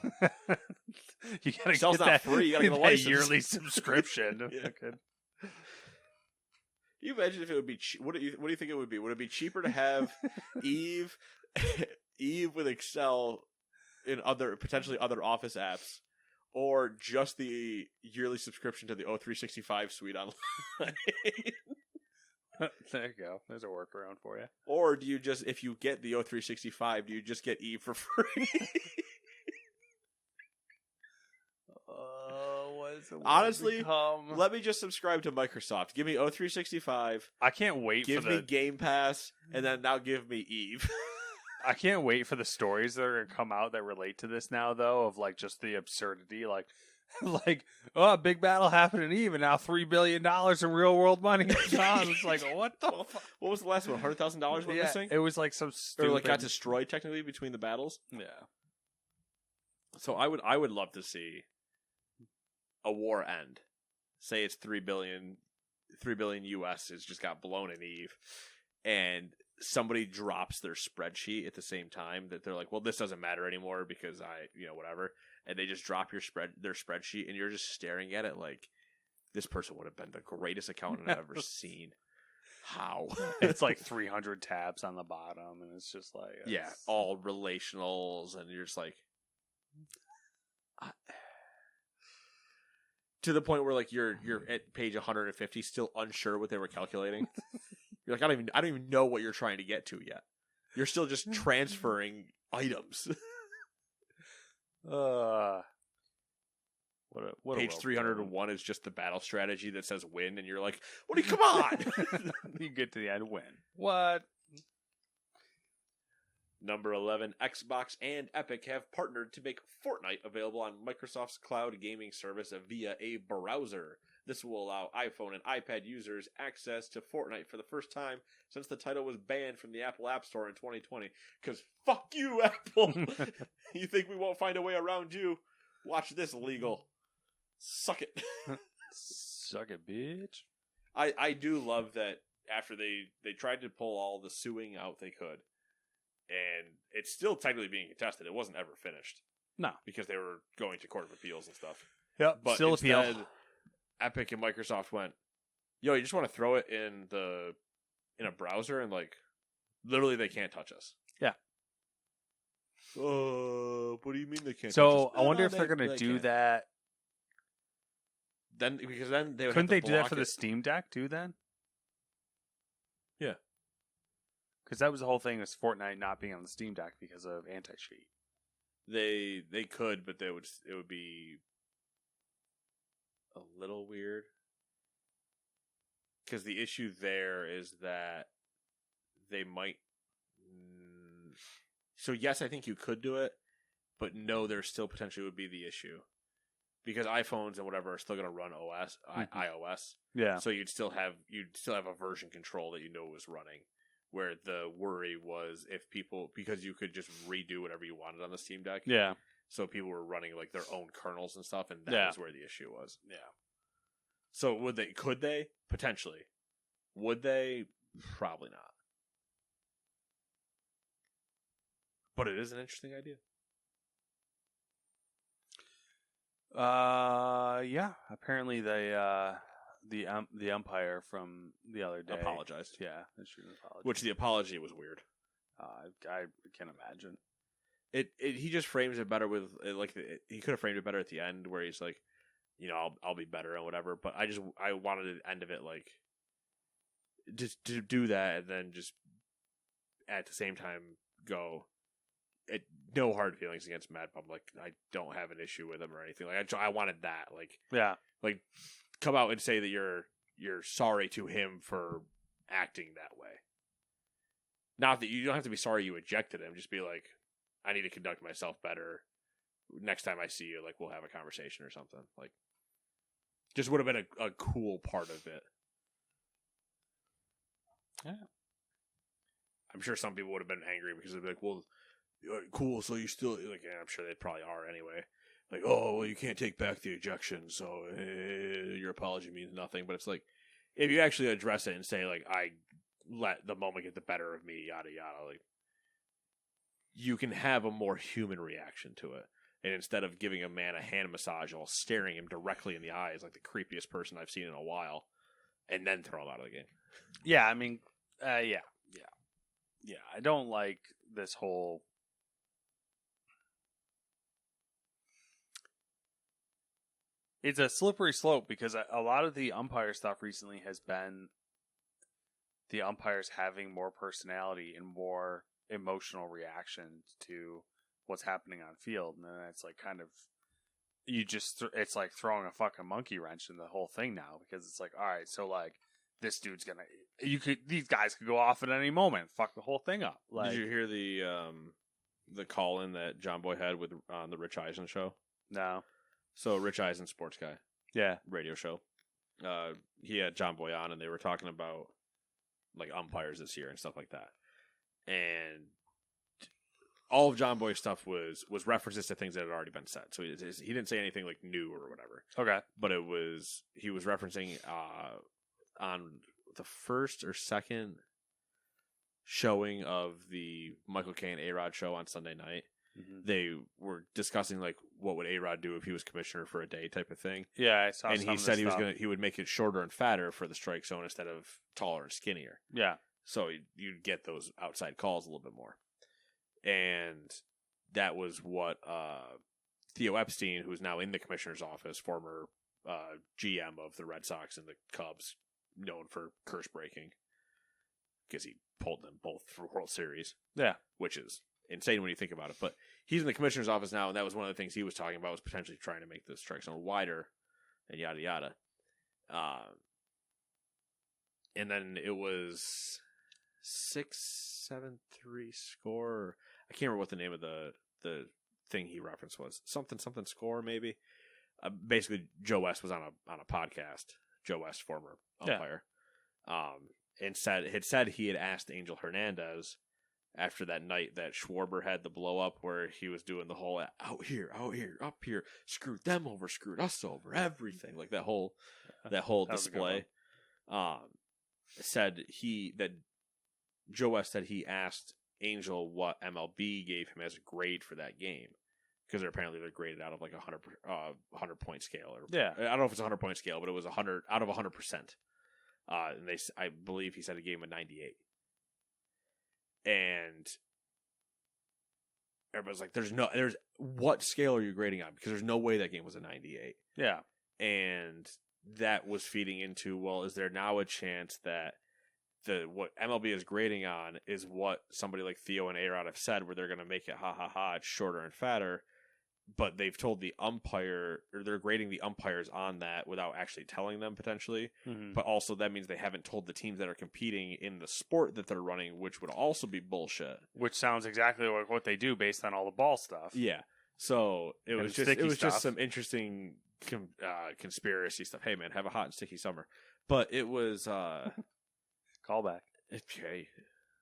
You gotta Excel's get not that free. You gotta get a license. Yearly subscription. Yeah. Can you imagine if it would be? What do you think it would be? Would it be cheaper to have EVE with Excel in potentially other Office apps, or just the yearly subscription to the O365 suite online? There you go. There's a workaround for you. Or do you just, if you get the O365, do you just get EVE for free? Honestly, let me just subscribe to Microsoft. Give me O365. I can't wait give me Game Pass, and then now give me EVE. I can't wait for the stories that are going to come out that relate to this now, though, of like just the absurdity. Like, a big battle happened in EVE, and now $3 billion in real world money is gone. It's like, what the fuck? What was the last one? $100,000 went missing? It was like some stupid... Or like got destroyed technically between the battles? Yeah. So I would love to see a war end. Say it's 3 billion US has just got blown in EVE, and somebody drops their spreadsheet at the same time that they're like, well, this doesn't matter anymore because whatever. And they just drop their spreadsheet, and you're just staring at it like, this person would have been the greatest accountant I've ever seen. How? It's like 300 tabs on the bottom, and it's just like... Yeah, all relationals, and you're just like... to the point where like you're at page 150, still unsure what they were calculating. You're like, I don't even know what you're trying to get to yet. You're still just transferring items. What page 301 is just the battle strategy that says win, and you're like, what do you, come on! You get to the end, win. What? Number 11, Xbox and Epic have partnered to make Fortnite available on Microsoft's cloud gaming service via a browser. This will allow iPhone and iPad users access to Fortnite for the first time since the title was banned from the Apple App Store in 2020. Because fuck you, Apple! You think we won't find a way around you? Watch this, legal. Suck it. Suck it, bitch. I do love that after they tried to pull all the suing out they could. And it's still technically being contested. It wasn't ever finished. No. Because they were going to Court of Appeals and stuff. Yep, but still instead, appeal. Epic and Microsoft went, yo, you just want to throw it in a browser, and like, literally they can't touch us. Yeah. What do you mean they can't touch us? So, I wonder if they're going to do that. Because then they would Couldn't have to they do that block for it. the Steam Deck too then? Yeah. Because that was the whole thing, is Fortnite not being on the Steam Deck because of anti-cheat. They could, but it would be a little weird. Because the issue there is that they might... So yes, I think you could do it, but no, there still potentially would be the issue because iPhones and whatever are still going to run iOS. Yeah. So you'd still have a version control that was running. Where the worry was because you could just redo whatever you wanted on the Steam Deck. Yeah. So people were running like their own kernels and stuff, and that was where the issue was. Yeah. So could they? Potentially. Would they? Probably not. But it is an interesting idea. Yeah. Apparently the umpire from the other day apologized. Yeah, issued an apology. Which the apology was weird. I can imagine. He just frames it better with he could have framed it better at the end where he's like, I'll be better and whatever. But I wanted the end of it like just to do that and then just at the same time go. No hard feelings against Mad Bum. Like I don't have an issue with him or anything. Like I wanted that. Like come out and say that you're sorry to him for acting that way. Not that you don't have to be sorry you ejected him. Just be like, I need to conduct myself better. Next time I see you, like we'll have a conversation or something. Like, just would have been a cool part of it. Yeah. I'm sure some people would have been angry because they'd be like, well, cool, so you still, like, I'm sure they probably are anyway. Like, oh, well, you can't take back the ejection, so your apology means nothing. But it's like, if you actually address it and say, like, I let the moment get the better of me, yada, yada, like, you can have a more human reaction to it. And instead of giving a man a hand massage while staring him directly in the eyes, like the creepiest person I've seen in a while, and then throw him out of the game. Yeah, I mean, yeah. I don't like this whole. It's a slippery slope because a lot of the umpire stuff recently has been the umpires having more personality and more emotional reactions to what's happening on field, and then it's like kind of it's like throwing a fucking monkey wrench in the whole thing now because it's like, all right, so like this dude's gonna these guys could go off at any moment, fuck the whole thing up. Like, did you hear the call in that John Boy had with on the Rich Eisen show? No. So Rich Eisen, sports guy, radio show. He had John Boy on, and they were talking about like umpires this year and stuff like that. And all of John Boy's stuff was references to things that had already been said. So he didn't say anything like new or whatever. Okay, but he was referencing on the first or second showing of the Michael Caine A-Rod show on Sunday night. Mm-hmm. They were discussing like what would A-Rod do if he was commissioner for a day type of thing. Yeah, I saw. And he said he would make it shorter and fatter for the strike zone instead of taller and skinnier. Yeah. So you'd get those outside calls a little bit more. And that was what Theo Epstein, who's now in the commissioner's office, former GM of the Red Sox and the Cubs, known for curse breaking, because he pulled them both for World Series. Yeah. Which is insane when you think about it. But he's in the commissioner's office now, and that was one of the things he was talking about, was potentially trying to make the strike zone wider and yada yada. And then it was 6-7-3 score. I can't remember what the name of the thing he referenced was. Something score maybe. Basically, Joe West was on a podcast. Joe West, former umpire, and said he had asked Angel Hernandez after that night that Schwarber had the blow up where he was doing the whole out here, up here, screwed them over, screwed us over, everything, like that whole display. That Joe West said he asked Angel what MLB gave him as a grade for that game, because apparently they're graded out of like 100 point scale. I don't know if it's a 100 point scale, but it was 100 out of 100%. And I believe he said he gave him a 98. And everybody's like, what scale are you grading on? Because there's no way that game was a 98. Yeah. And that was feeding into, well, is there now a chance that what MLB is grading on is what somebody like Theo and A-Rod have said, where they're going to make it it's shorter and fatter, but they've told the umpire, or they're grading the umpires on that without actually telling them potentially. Mm-hmm. But also that means they haven't told the teams that are competing in the sport that they're running, which would also be bullshit. Which sounds exactly like what they do based on all the ball stuff. Yeah. So it And was sticky just stuff. some interesting conspiracy stuff. Hey man, have a hot and sticky summer. But it was Callback. hey,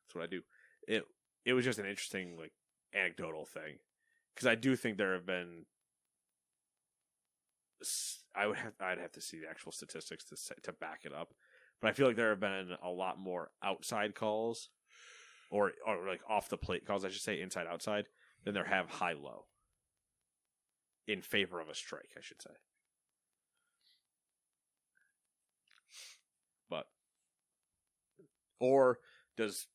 that's what I do. It was just an interesting like anecdotal thing because I do think there have been. I'd have to see the actual statistics to back it up, but I feel like there have been a lot more outside calls, or like off the plate calls, I should say, inside outside, than there have high low. In favor of a strike, I should say. But or does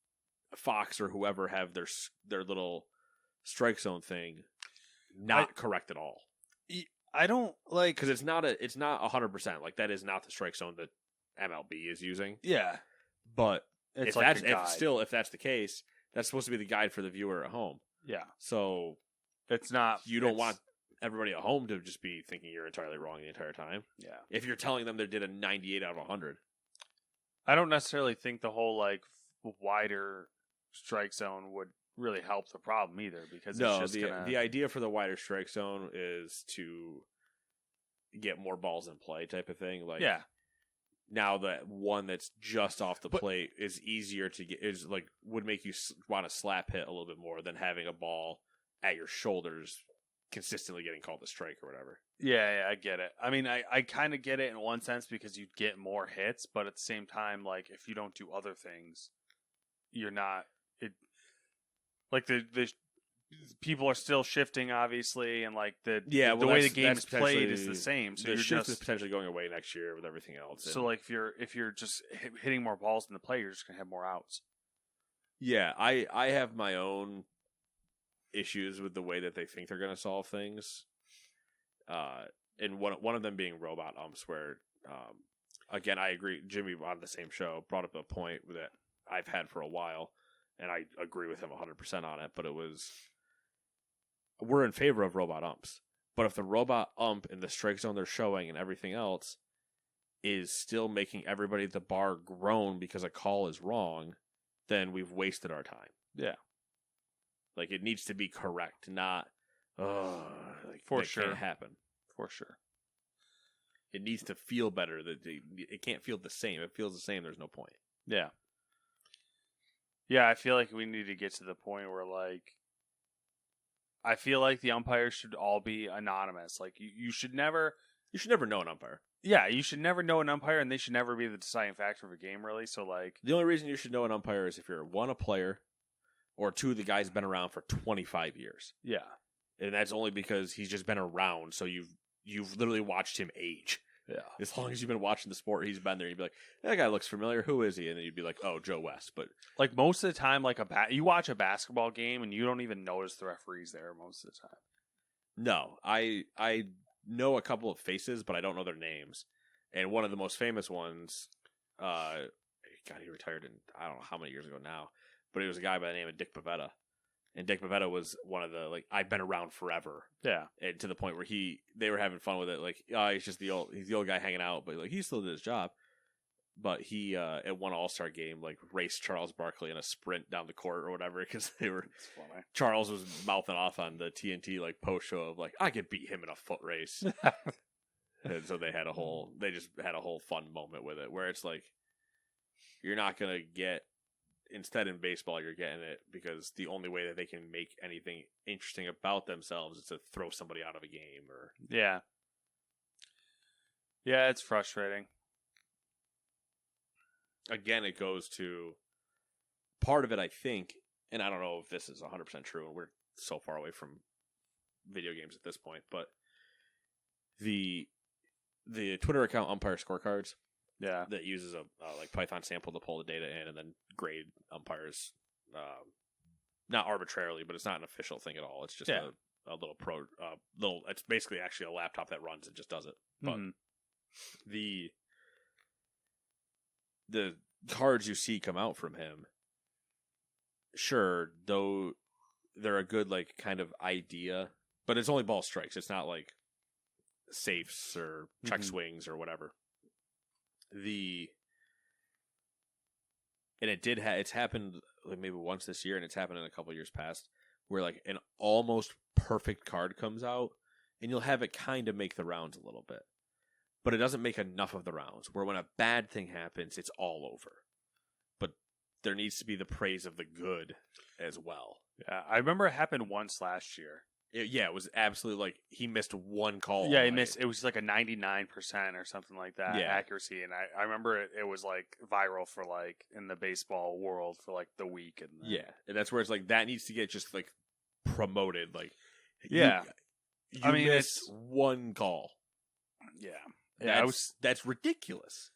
Fox or whoever have their little strike zone thing not correct at all? I don't like because it's not 100%. Like that is not the strike zone that MLB is using. Yeah, but it's if that's the case, that's supposed to be the guide for the viewer at home. Yeah, so it's not. You don't want everybody at home to just be thinking you're entirely wrong the entire time. Yeah, if you're telling them they did a 98 out of 100. I don't necessarily think the whole like wider strike zone would really help the problem either, because it's just the idea for the wider strike zone is to get more balls in play type of thing. Like now that one that's just off the plate is easier to get, is like would make you want to slap hit a little bit more than having a ball at your shoulders consistently getting called a strike or whatever. Yeah, I get it. I mean, I kind of get it in one sense because you'd get more hits, but at the same time, like if you don't do other things, you're not it. Like the people are still shifting, obviously, and like the way the game is played is the same. So the shift is potentially going away next year with everything else. So like if you're just hitting more balls than the play, you're just gonna have more outs. Yeah, I have my own issues with the way that they think they're going to solve things. And one of them being robot umps, where again I agree. Jimmy on the same show brought up a point that I've had for a while. And I agree with him 100% on it, but we're in favor of robot umps. But if the robot ump in the strike zone they're showing and everything else is still making everybody at the bar groan because a call is wrong, then we've wasted our time. Yeah. Like it needs to be correct, not for sure. Can't happen. For sure. It needs to feel better. It can't feel the same. If it feels the same, there's no point. Yeah. Yeah, I feel like we need to get to the point where, like, I feel like the umpires should all be anonymous. Like, you should never know an umpire. Yeah, you should never know an umpire, and they should never be the deciding factor of a game, really. So, like, the only reason you should know an umpire is if you're one, a player, or two, the guy's been around for 25 years. Yeah, and that's only because he's just been around. So you've literally watched him age. Yeah. As long as you've been watching the sport, he's been there. You'd be like, that guy looks familiar. Who is he? And then you'd be like, oh, Joe West. But like most of the time, like you watch a basketball game and you don't even notice the referees there most of the time. No, I know a couple of faces, but I don't know their names. And one of the most famous ones, God, he retired in I don't know how many years ago now, but it was a guy by the name of Dick Pavetta. And Dick Pavetta was one of the, like, I've been around forever. Yeah. And to the point where they were having fun with it. Like, he's just the old guy hanging out, but like he still did his job. But he, at one All-Star game, like raced Charles Barkley in a sprint down the court or whatever. Because Charles was mouthing off on the TNT, like, post show of like, I could beat him in a foot race. And so they just had a whole fun moment with it where it's like, you're not going to get, instead in baseball, you're getting it because the only way that they can make anything interesting about themselves is to throw somebody out of a game or. Yeah. Yeah, it's frustrating. Again, it goes to part of it, I think, and I don't know if this is 100% true, and we're so far away from video games at this point, but the Twitter account Umpire Scorecards. Yeah, that uses a like Python sample to pull the data in and then grade umpires, not arbitrarily, but it's not an official thing at all. It's just a little It's basically actually a laptop that runs and just does it. But the cards you see come out from him, sure, though they're a good like kind of idea, but it's only ball strikes. It's not like safes or check swings or whatever. It's happened like maybe once this year, and it's happened in a couple years past, where like an almost perfect card comes out, and you'll have it kind of make the rounds a little bit. But it doesn't make enough of the rounds, where when a bad thing happens, it's all over. But there needs to be the praise of the good as well. Yeah, I remember it happened once last year. It was absolutely like he missed one call. Yeah, he missed. It was like a 99% or something like that Yeah. accuracy, and I remember it was like viral for like in the baseball world for like the week. And Yeah, and that's where it's like that needs to get just like promoted. Like, Yeah. you miss one call. Yeah. That's ridiculous.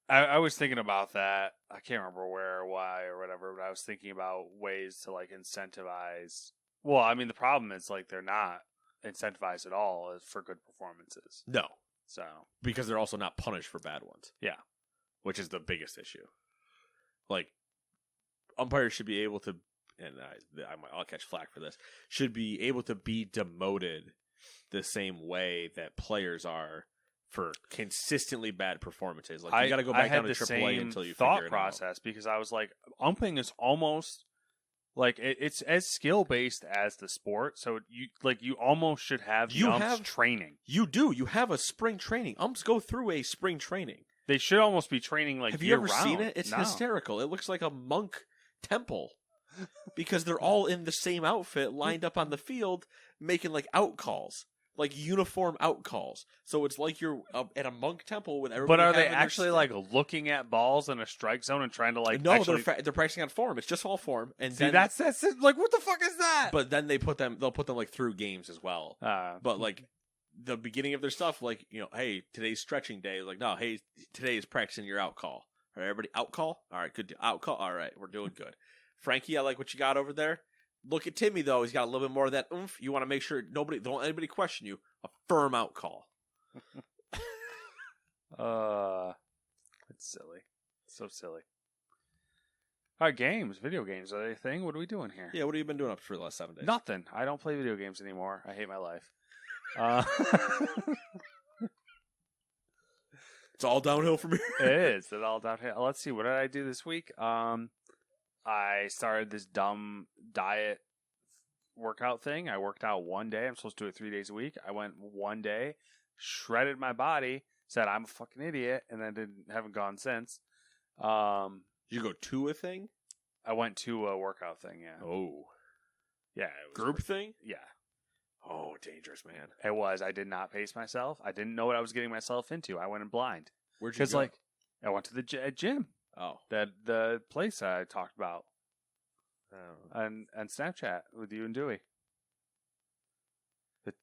I was thinking about that. I can't remember where or why or whatever, but I was thinking about ways to like incentivize. Well, I mean, the problem is like they're not incentivized at all for good performances. No, So because they're also not punished for bad ones. Yeah. Which is the biggest issue. Like, umpires should be able to, and I'll catch flack for this, should be able to be demoted the same way that players are for consistently bad performances. Like, you got to go back down to AAA until you thought figure it process because I was like, umping is almost like it's as skill based as the sport. So you almost should have training. You do. You have a spring training. Umps go through a spring training. They should almost be training like have you ever year-round. seen it? It's hysterical. It looks like a monk temple because they're all in the same outfit, lined up on the field, making like out calls. Like uniform out calls, so it's like you're at a monk temple with everybody. But are they actually like looking at balls in a strike zone and trying to like? No, they're practicing on form. It's just all form, and see, then that's like what the fuck is that? But then they'll put them like through games as well. But like the beginning of their stuff, like hey, today's stretching day. Like no, hey, today is practicing your out call. All right, everybody out call. All right, good out call. All right, we're doing good. Frankie, I like what you got over there. Look at Timmy, though. He's got a little bit more of that oomph. You want to make sure don't anybody question you. A firm out call. It's silly. So silly. All right, video games. Are they a thing? What are we doing here? Yeah, what have you been doing up for the last 7 days? Nothing. I don't play video games anymore. I hate my life. It's all downhill from here. It is. It's all downhill. Let's see. What did I do this week? I started this dumb diet workout thing. I worked out one day. I'm supposed to do it 3 days a week. I went one day, shredded my body, said I'm a fucking idiot, and then haven't gone since. Did you go to a thing? I went to a workout thing, yeah. Oh. Yeah. It was group thing? Yeah. Oh, dangerous, man. It was. I did not pace myself. I didn't know what I was getting myself into. I went in blind. Where'd you go? Because, I went to the gym. Oh. The place I talked about. Oh. And Snapchat with you and Dewey.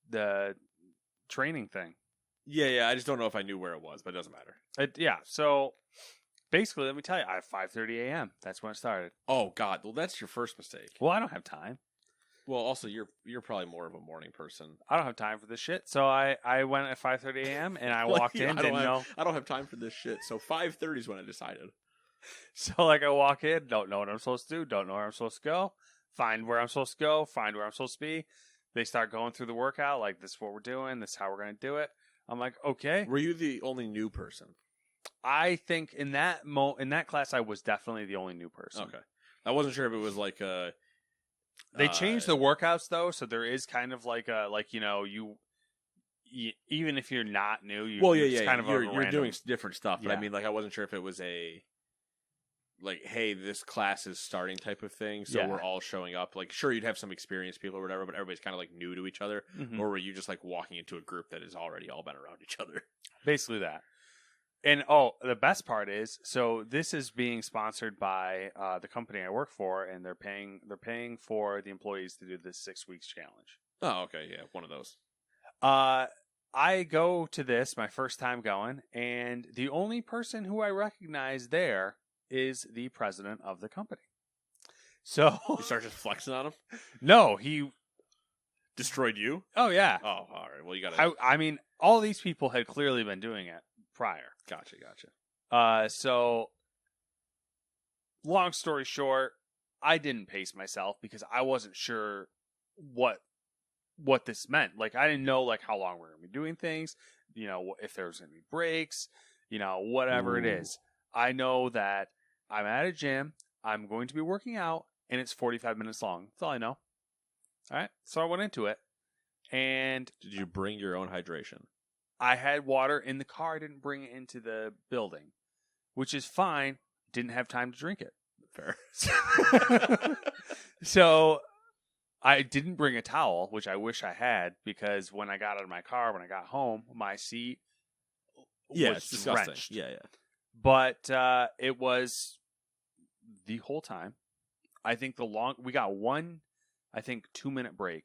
The training thing. Yeah. I just don't know if I knew where it was, but it doesn't matter. So basically, let me tell you, I have 5:30 a.m. That's when it started. Oh God, well that's your first mistake. Well, I don't have time. Well, also you're probably more of a morning person. I don't have time for this shit. So I went at 5:30 a.m. and I walked in. I don't have time for this shit. So 5:30 is when I decided. So I walk in, don't know what I'm supposed to do, don't know where I'm supposed to go, find where I'm supposed to go, find where I'm supposed to be. They start going through the workout, like this is what we're doing, this is how we're going to do it. I'm like, okay. Were you the only new person? I think in that class, I was definitely the only new person. Okay, I wasn't sure if it was like a. They changed the workouts though, so there is kind of like a you even if you're not new, you're doing different stuff. But Yeah. I mean, like I wasn't sure if it was a. Like, hey, this class is starting type of thing, so we're all showing up. Like, sure, you'd have some experienced people or whatever, but everybody's kind of like new to each other. Mm-hmm. Or were you just like walking into a group that has already all been around each other? Basically that. And the best part is, so this is being sponsored by the company I work for, and they're paying for the employees to do this 6 weeks challenge. Oh, okay, yeah, one of those. I go to this my first time going, and the only person who I recognize there is the president of the company. So you start just flexing on him? No, he destroyed you. Oh yeah. Oh, all right. Well, you got to. I mean, all these people had clearly been doing it prior. Gotcha. So long story short, I didn't pace myself because I wasn't sure what this meant. Like I didn't know like how long we were going to be doing things. If there was going to be breaks. Whatever it is. I know that I'm at a gym, I'm going to be working out, and it's 45 minutes long. That's all I know. All right. So I went into it, and Did you bring your own hydration? I had water in the car. I didn't bring it into the building, which is fine. Didn't have time to drink it. Fair. So I didn't bring a towel, which I wish I had, because when I got out of my car, when I got home, my seat Yeah, was it's disgusting. drenched. Yeah. But it was the whole time. I think we got one, 2-minute break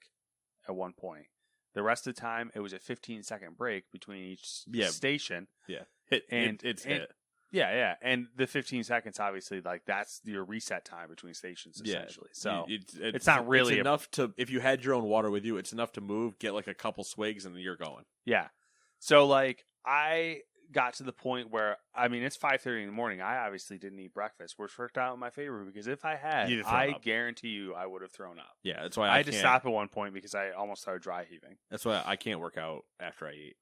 at one point. The rest of the time, it was a 15-second break between each station. Yeah. It's hit. Yeah. And the 15 seconds, obviously, like that's your reset time between stations, essentially. So it's not really enough to, if you had your own water with you, it's enough to move, get like a couple swigs, and then you're going. Yeah. So like I got to the point where, I mean, it's 5:30 in the morning. I obviously didn't eat breakfast, which worked out in my favor because if I had, I guarantee you I would have thrown up. Yeah, that's why I had to stop at one point because I almost started dry heaving. That's why I can't work out after I eat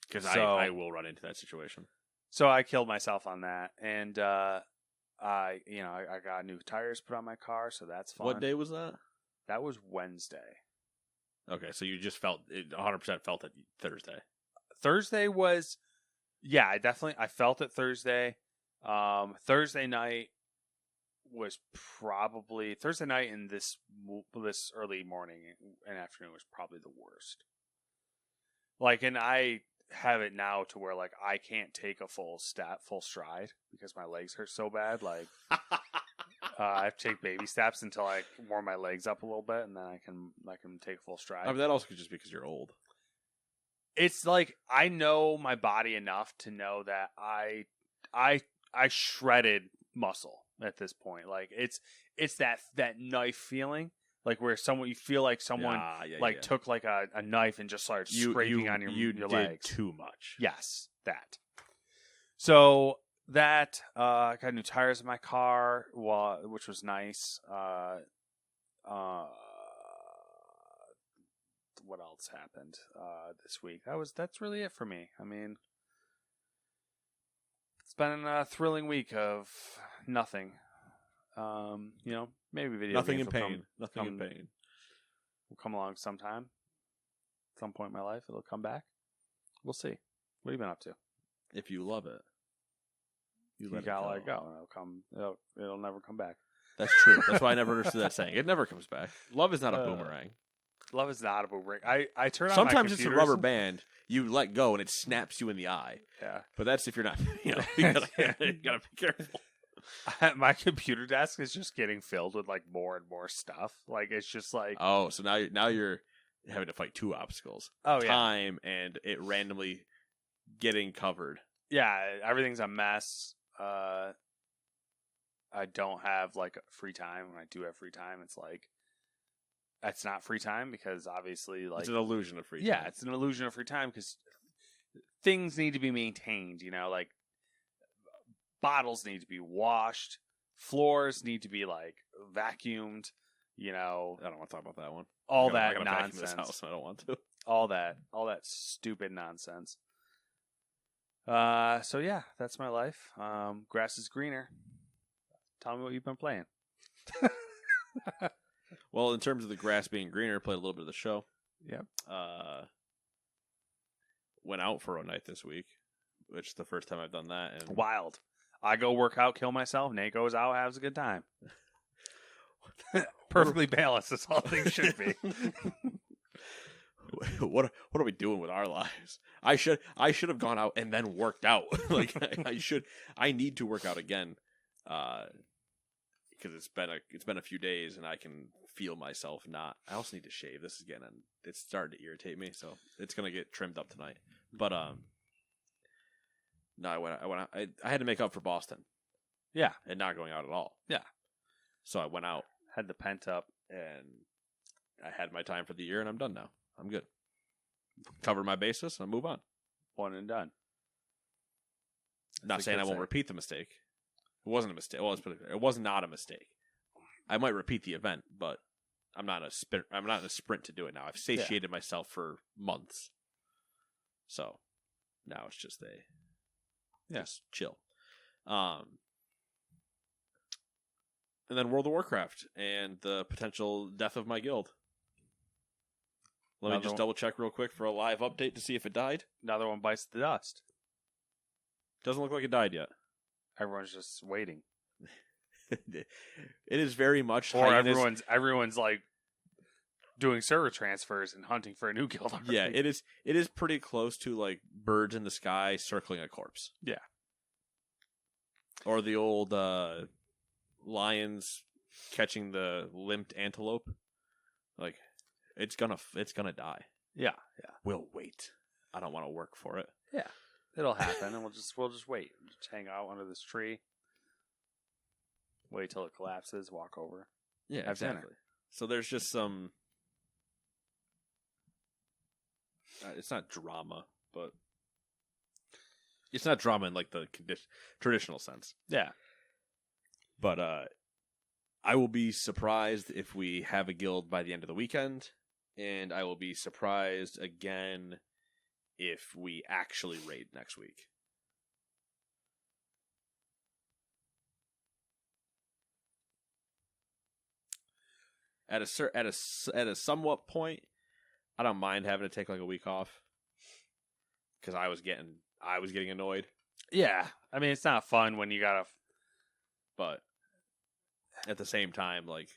because I will run into that situation. So I killed myself on that, and I got new tires put on my car, so that's fun. What day was that? That was Wednesday. Okay, so you just felt it 100% felt it Thursday. Thursday was, yeah, I felt it Thursday. Thursday night was probably Thursday night and this early morning and afternoon was probably the worst. Like, and I have it now to where like I can't take a full stride because my legs hurt so bad. Like I have to take baby steps until I warm my legs up a little bit, and then I can take a full stride. I mean, that also could just be because you're old. It's like I know my body enough to know that I shredded muscle at this point. Like it's that knife feeling. Like where you feel like someone took like a knife and just started scraping on your legs. Too much. Yes, that. So that I got new tires in my car, which was nice. What else happened this week? That's really it for me. I mean, it's been a thrilling week of nothing. Maybe video Nothing games in pain. Nothing in pain. Will come along sometime. At some point in my life, it'll come back. We'll see. What have you been up to? If you love it, you gotta let it go. It'll never come back. That's true. That's why I never understood that saying. It never comes back. Love is not a boomerang. Love is not a boomerang. I turn on sometimes it's a rubber band. You let go and it snaps you in the eye. Yeah, but that's if you're not. You gotta be careful. My computer desk is just getting filled with like more and more stuff. Like it's just like so now you're having to fight two obstacles. Time and it randomly getting covered. Yeah, everything's a mess. I don't have like free time. When I do have free time, it's like that's not free time because obviously like it's an illusion of free time. Yeah, it's an illusion of free time because things need to be maintained. Like. Bottles need to be washed. Floors need to be like vacuumed. I don't want to talk about that one. All I that gotta nonsense. This house. I don't want to. All that stupid nonsense. So yeah, that's my life. Grass is greener. Tell me what you've been playing. Well, in terms of the grass being greener, played a little bit of the show. Yep. Went out for a night this week, which is the first time I've done that. And wild. I go work out, kill myself. Nate goes out, has a good time. Perfectly balanced. That's all things should be. What are we doing with our lives? I should have gone out and then worked out. Like I need to work out again, because it's been a few days and I can feel myself not. I also need to shave. This is it's starting to irritate me, so it's gonna get trimmed up tonight. But no, I had to make up for Boston. Yeah. And not going out at all. Yeah. So I went out. Had the pent up. And I had my time for the year, and I'm done now. I'm good. Covered my bases, and I move on. One and done. Not saying I won't repeat the mistake. It wasn't a mistake. Well, it was not a mistake. I might repeat the event, but I'm not in a sprint to do it now. I've satiated myself for months. So now it's just just chill. And then World of Warcraft and the potential death of my guild. Let me just double check real quick for a live update to see if it died. Another one bites the dust. Doesn't look like it died yet. Everyone's just waiting. It is very much Or everyone's like doing server transfers and hunting for a new guild. Already. Yeah, it is pretty close to like birds in the sky circling a corpse. Yeah. Or the old lions catching the limped antelope. Like it's gonna die. Yeah. We'll wait. I don't want to work for it. Yeah. It'll happen and we'll just wait. Just hang out under this tree. Wait till it collapses, walk over. Yeah, exactly. Dinner. So there's just some it's not drama, but it's not drama in like the traditional sense. Yeah. But I will be surprised if we have a guild by the end of the weekend, and I will be surprised again if we actually raid next week. At a somewhat point, I don't mind having to take like a week off because I was getting annoyed. Yeah, I mean it's not fun when you gotta, but at the same time, like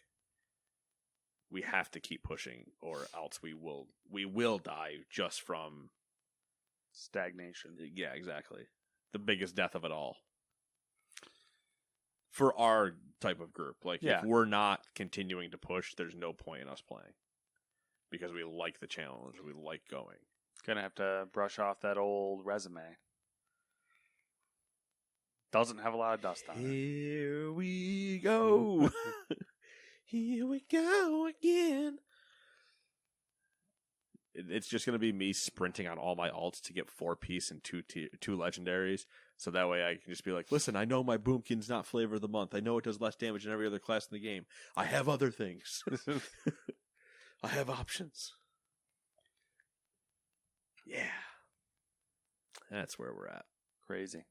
we have to keep pushing, or else we will die just from stagnation. Yeah, exactly. The biggest death of it all. For our type of group. Like, if we're not continuing to push, there's no point in us playing. Because we like the challenge. We like going. Gonna have to brush off that old resume. Doesn't have a lot of dust on it. Here we go. Here we go again. It's just going to be me sprinting on all my alts to get 4-piece and two legendaries. So that way I can just be like, listen, I know my Boomkin's not flavor of the month. I know it does less damage than every other class in the game. I have other things. I have options. Yeah. That's where we're at. Crazy.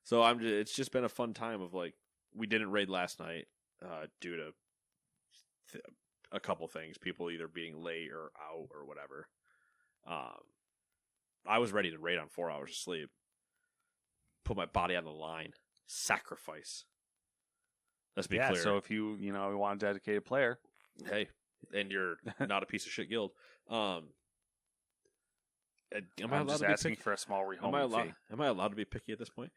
So it's just been a fun time of like, we didn't raid last night due to a couple things, people either being late or out or whatever. I was ready to raid on 4 hours of sleep. Put my body on the line. Sacrifice. Let's be clear. So if you want a dedicated player, hey, and you're not a piece of shit guild. Am I just asking for a small rehoming fee. Am I allowed to be picky at this point?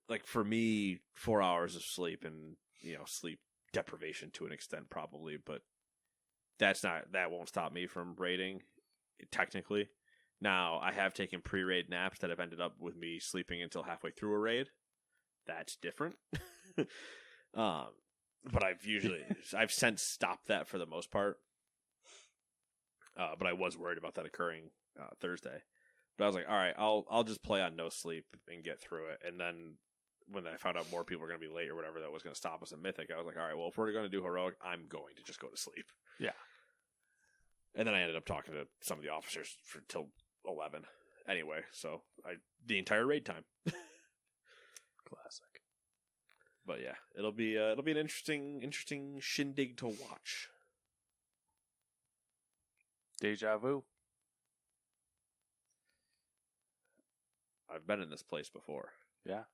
Like for me, 4 hours of sleep and sleep deprivation to an extent probably, but that won't stop me from raiding technically. Now I have taken pre-raid naps that have ended up with me sleeping until halfway through a raid. That's different. But I've since stopped that for the most part. But I was worried about that occurring Thursday. But I was like, all right, I'll just play on no sleep and get through it. And then when I found out more people were going to be late or whatever that was going to stop us in Mythic, I was like, all right, well, if we're going to do Heroic, I'm going to just go to sleep. Yeah. And then I ended up talking to some of the officers till 11 anyway. So the entire raid time. Classic. But yeah, it'll be an interesting shindig to watch. Deja vu. I've been in this place before. Yeah.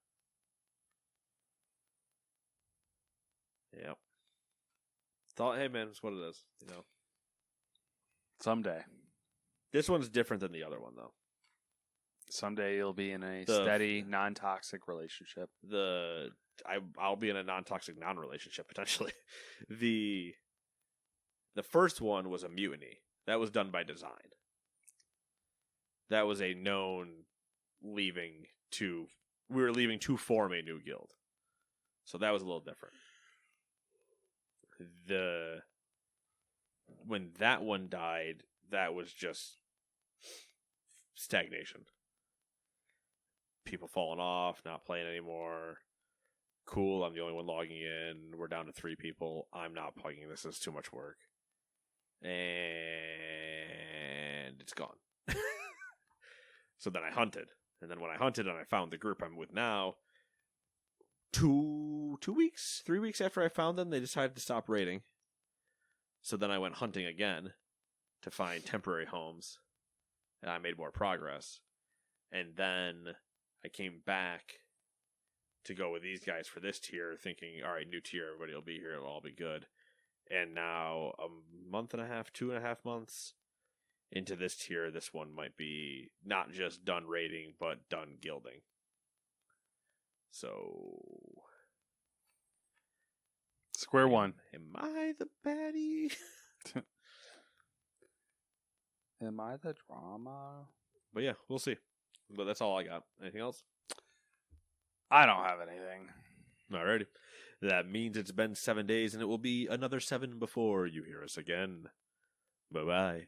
Yep. Thought, hey man, it's what it is, Someday. This one's different than the other one, though. Someday you'll be in a steady, non-toxic relationship. I'll be in a non-toxic non-relationship, potentially. The first one was a mutiny. That was done by design. That was a known we were leaving to form a new guild. So that was a little different. When that one died, that was just stagnation. People falling off, not playing anymore. Cool, I'm the only one logging in. We're down to 3 people. I'm not plugging. This is too much work. And it's gone. So then I hunted. And then when I hunted and I found the group I'm with now, 3 weeks after I found them, they decided to stop raiding. So then I went hunting again to find temporary homes, and I made more progress. And then I came back to go with these guys for this tier, thinking, all right, new tier, everybody will be here, it'll all be good. And now, a month and a half, 2.5 months into this tier, this one might be not just done raiding, but done guilding. So... Square one. Am I the baddie? Am I the drama? But yeah, we'll see. But that's all I got. Anything else? I don't have anything. Alrighty. That means it's been 7 days, and it will be another 7 before you hear us again. Bye-bye.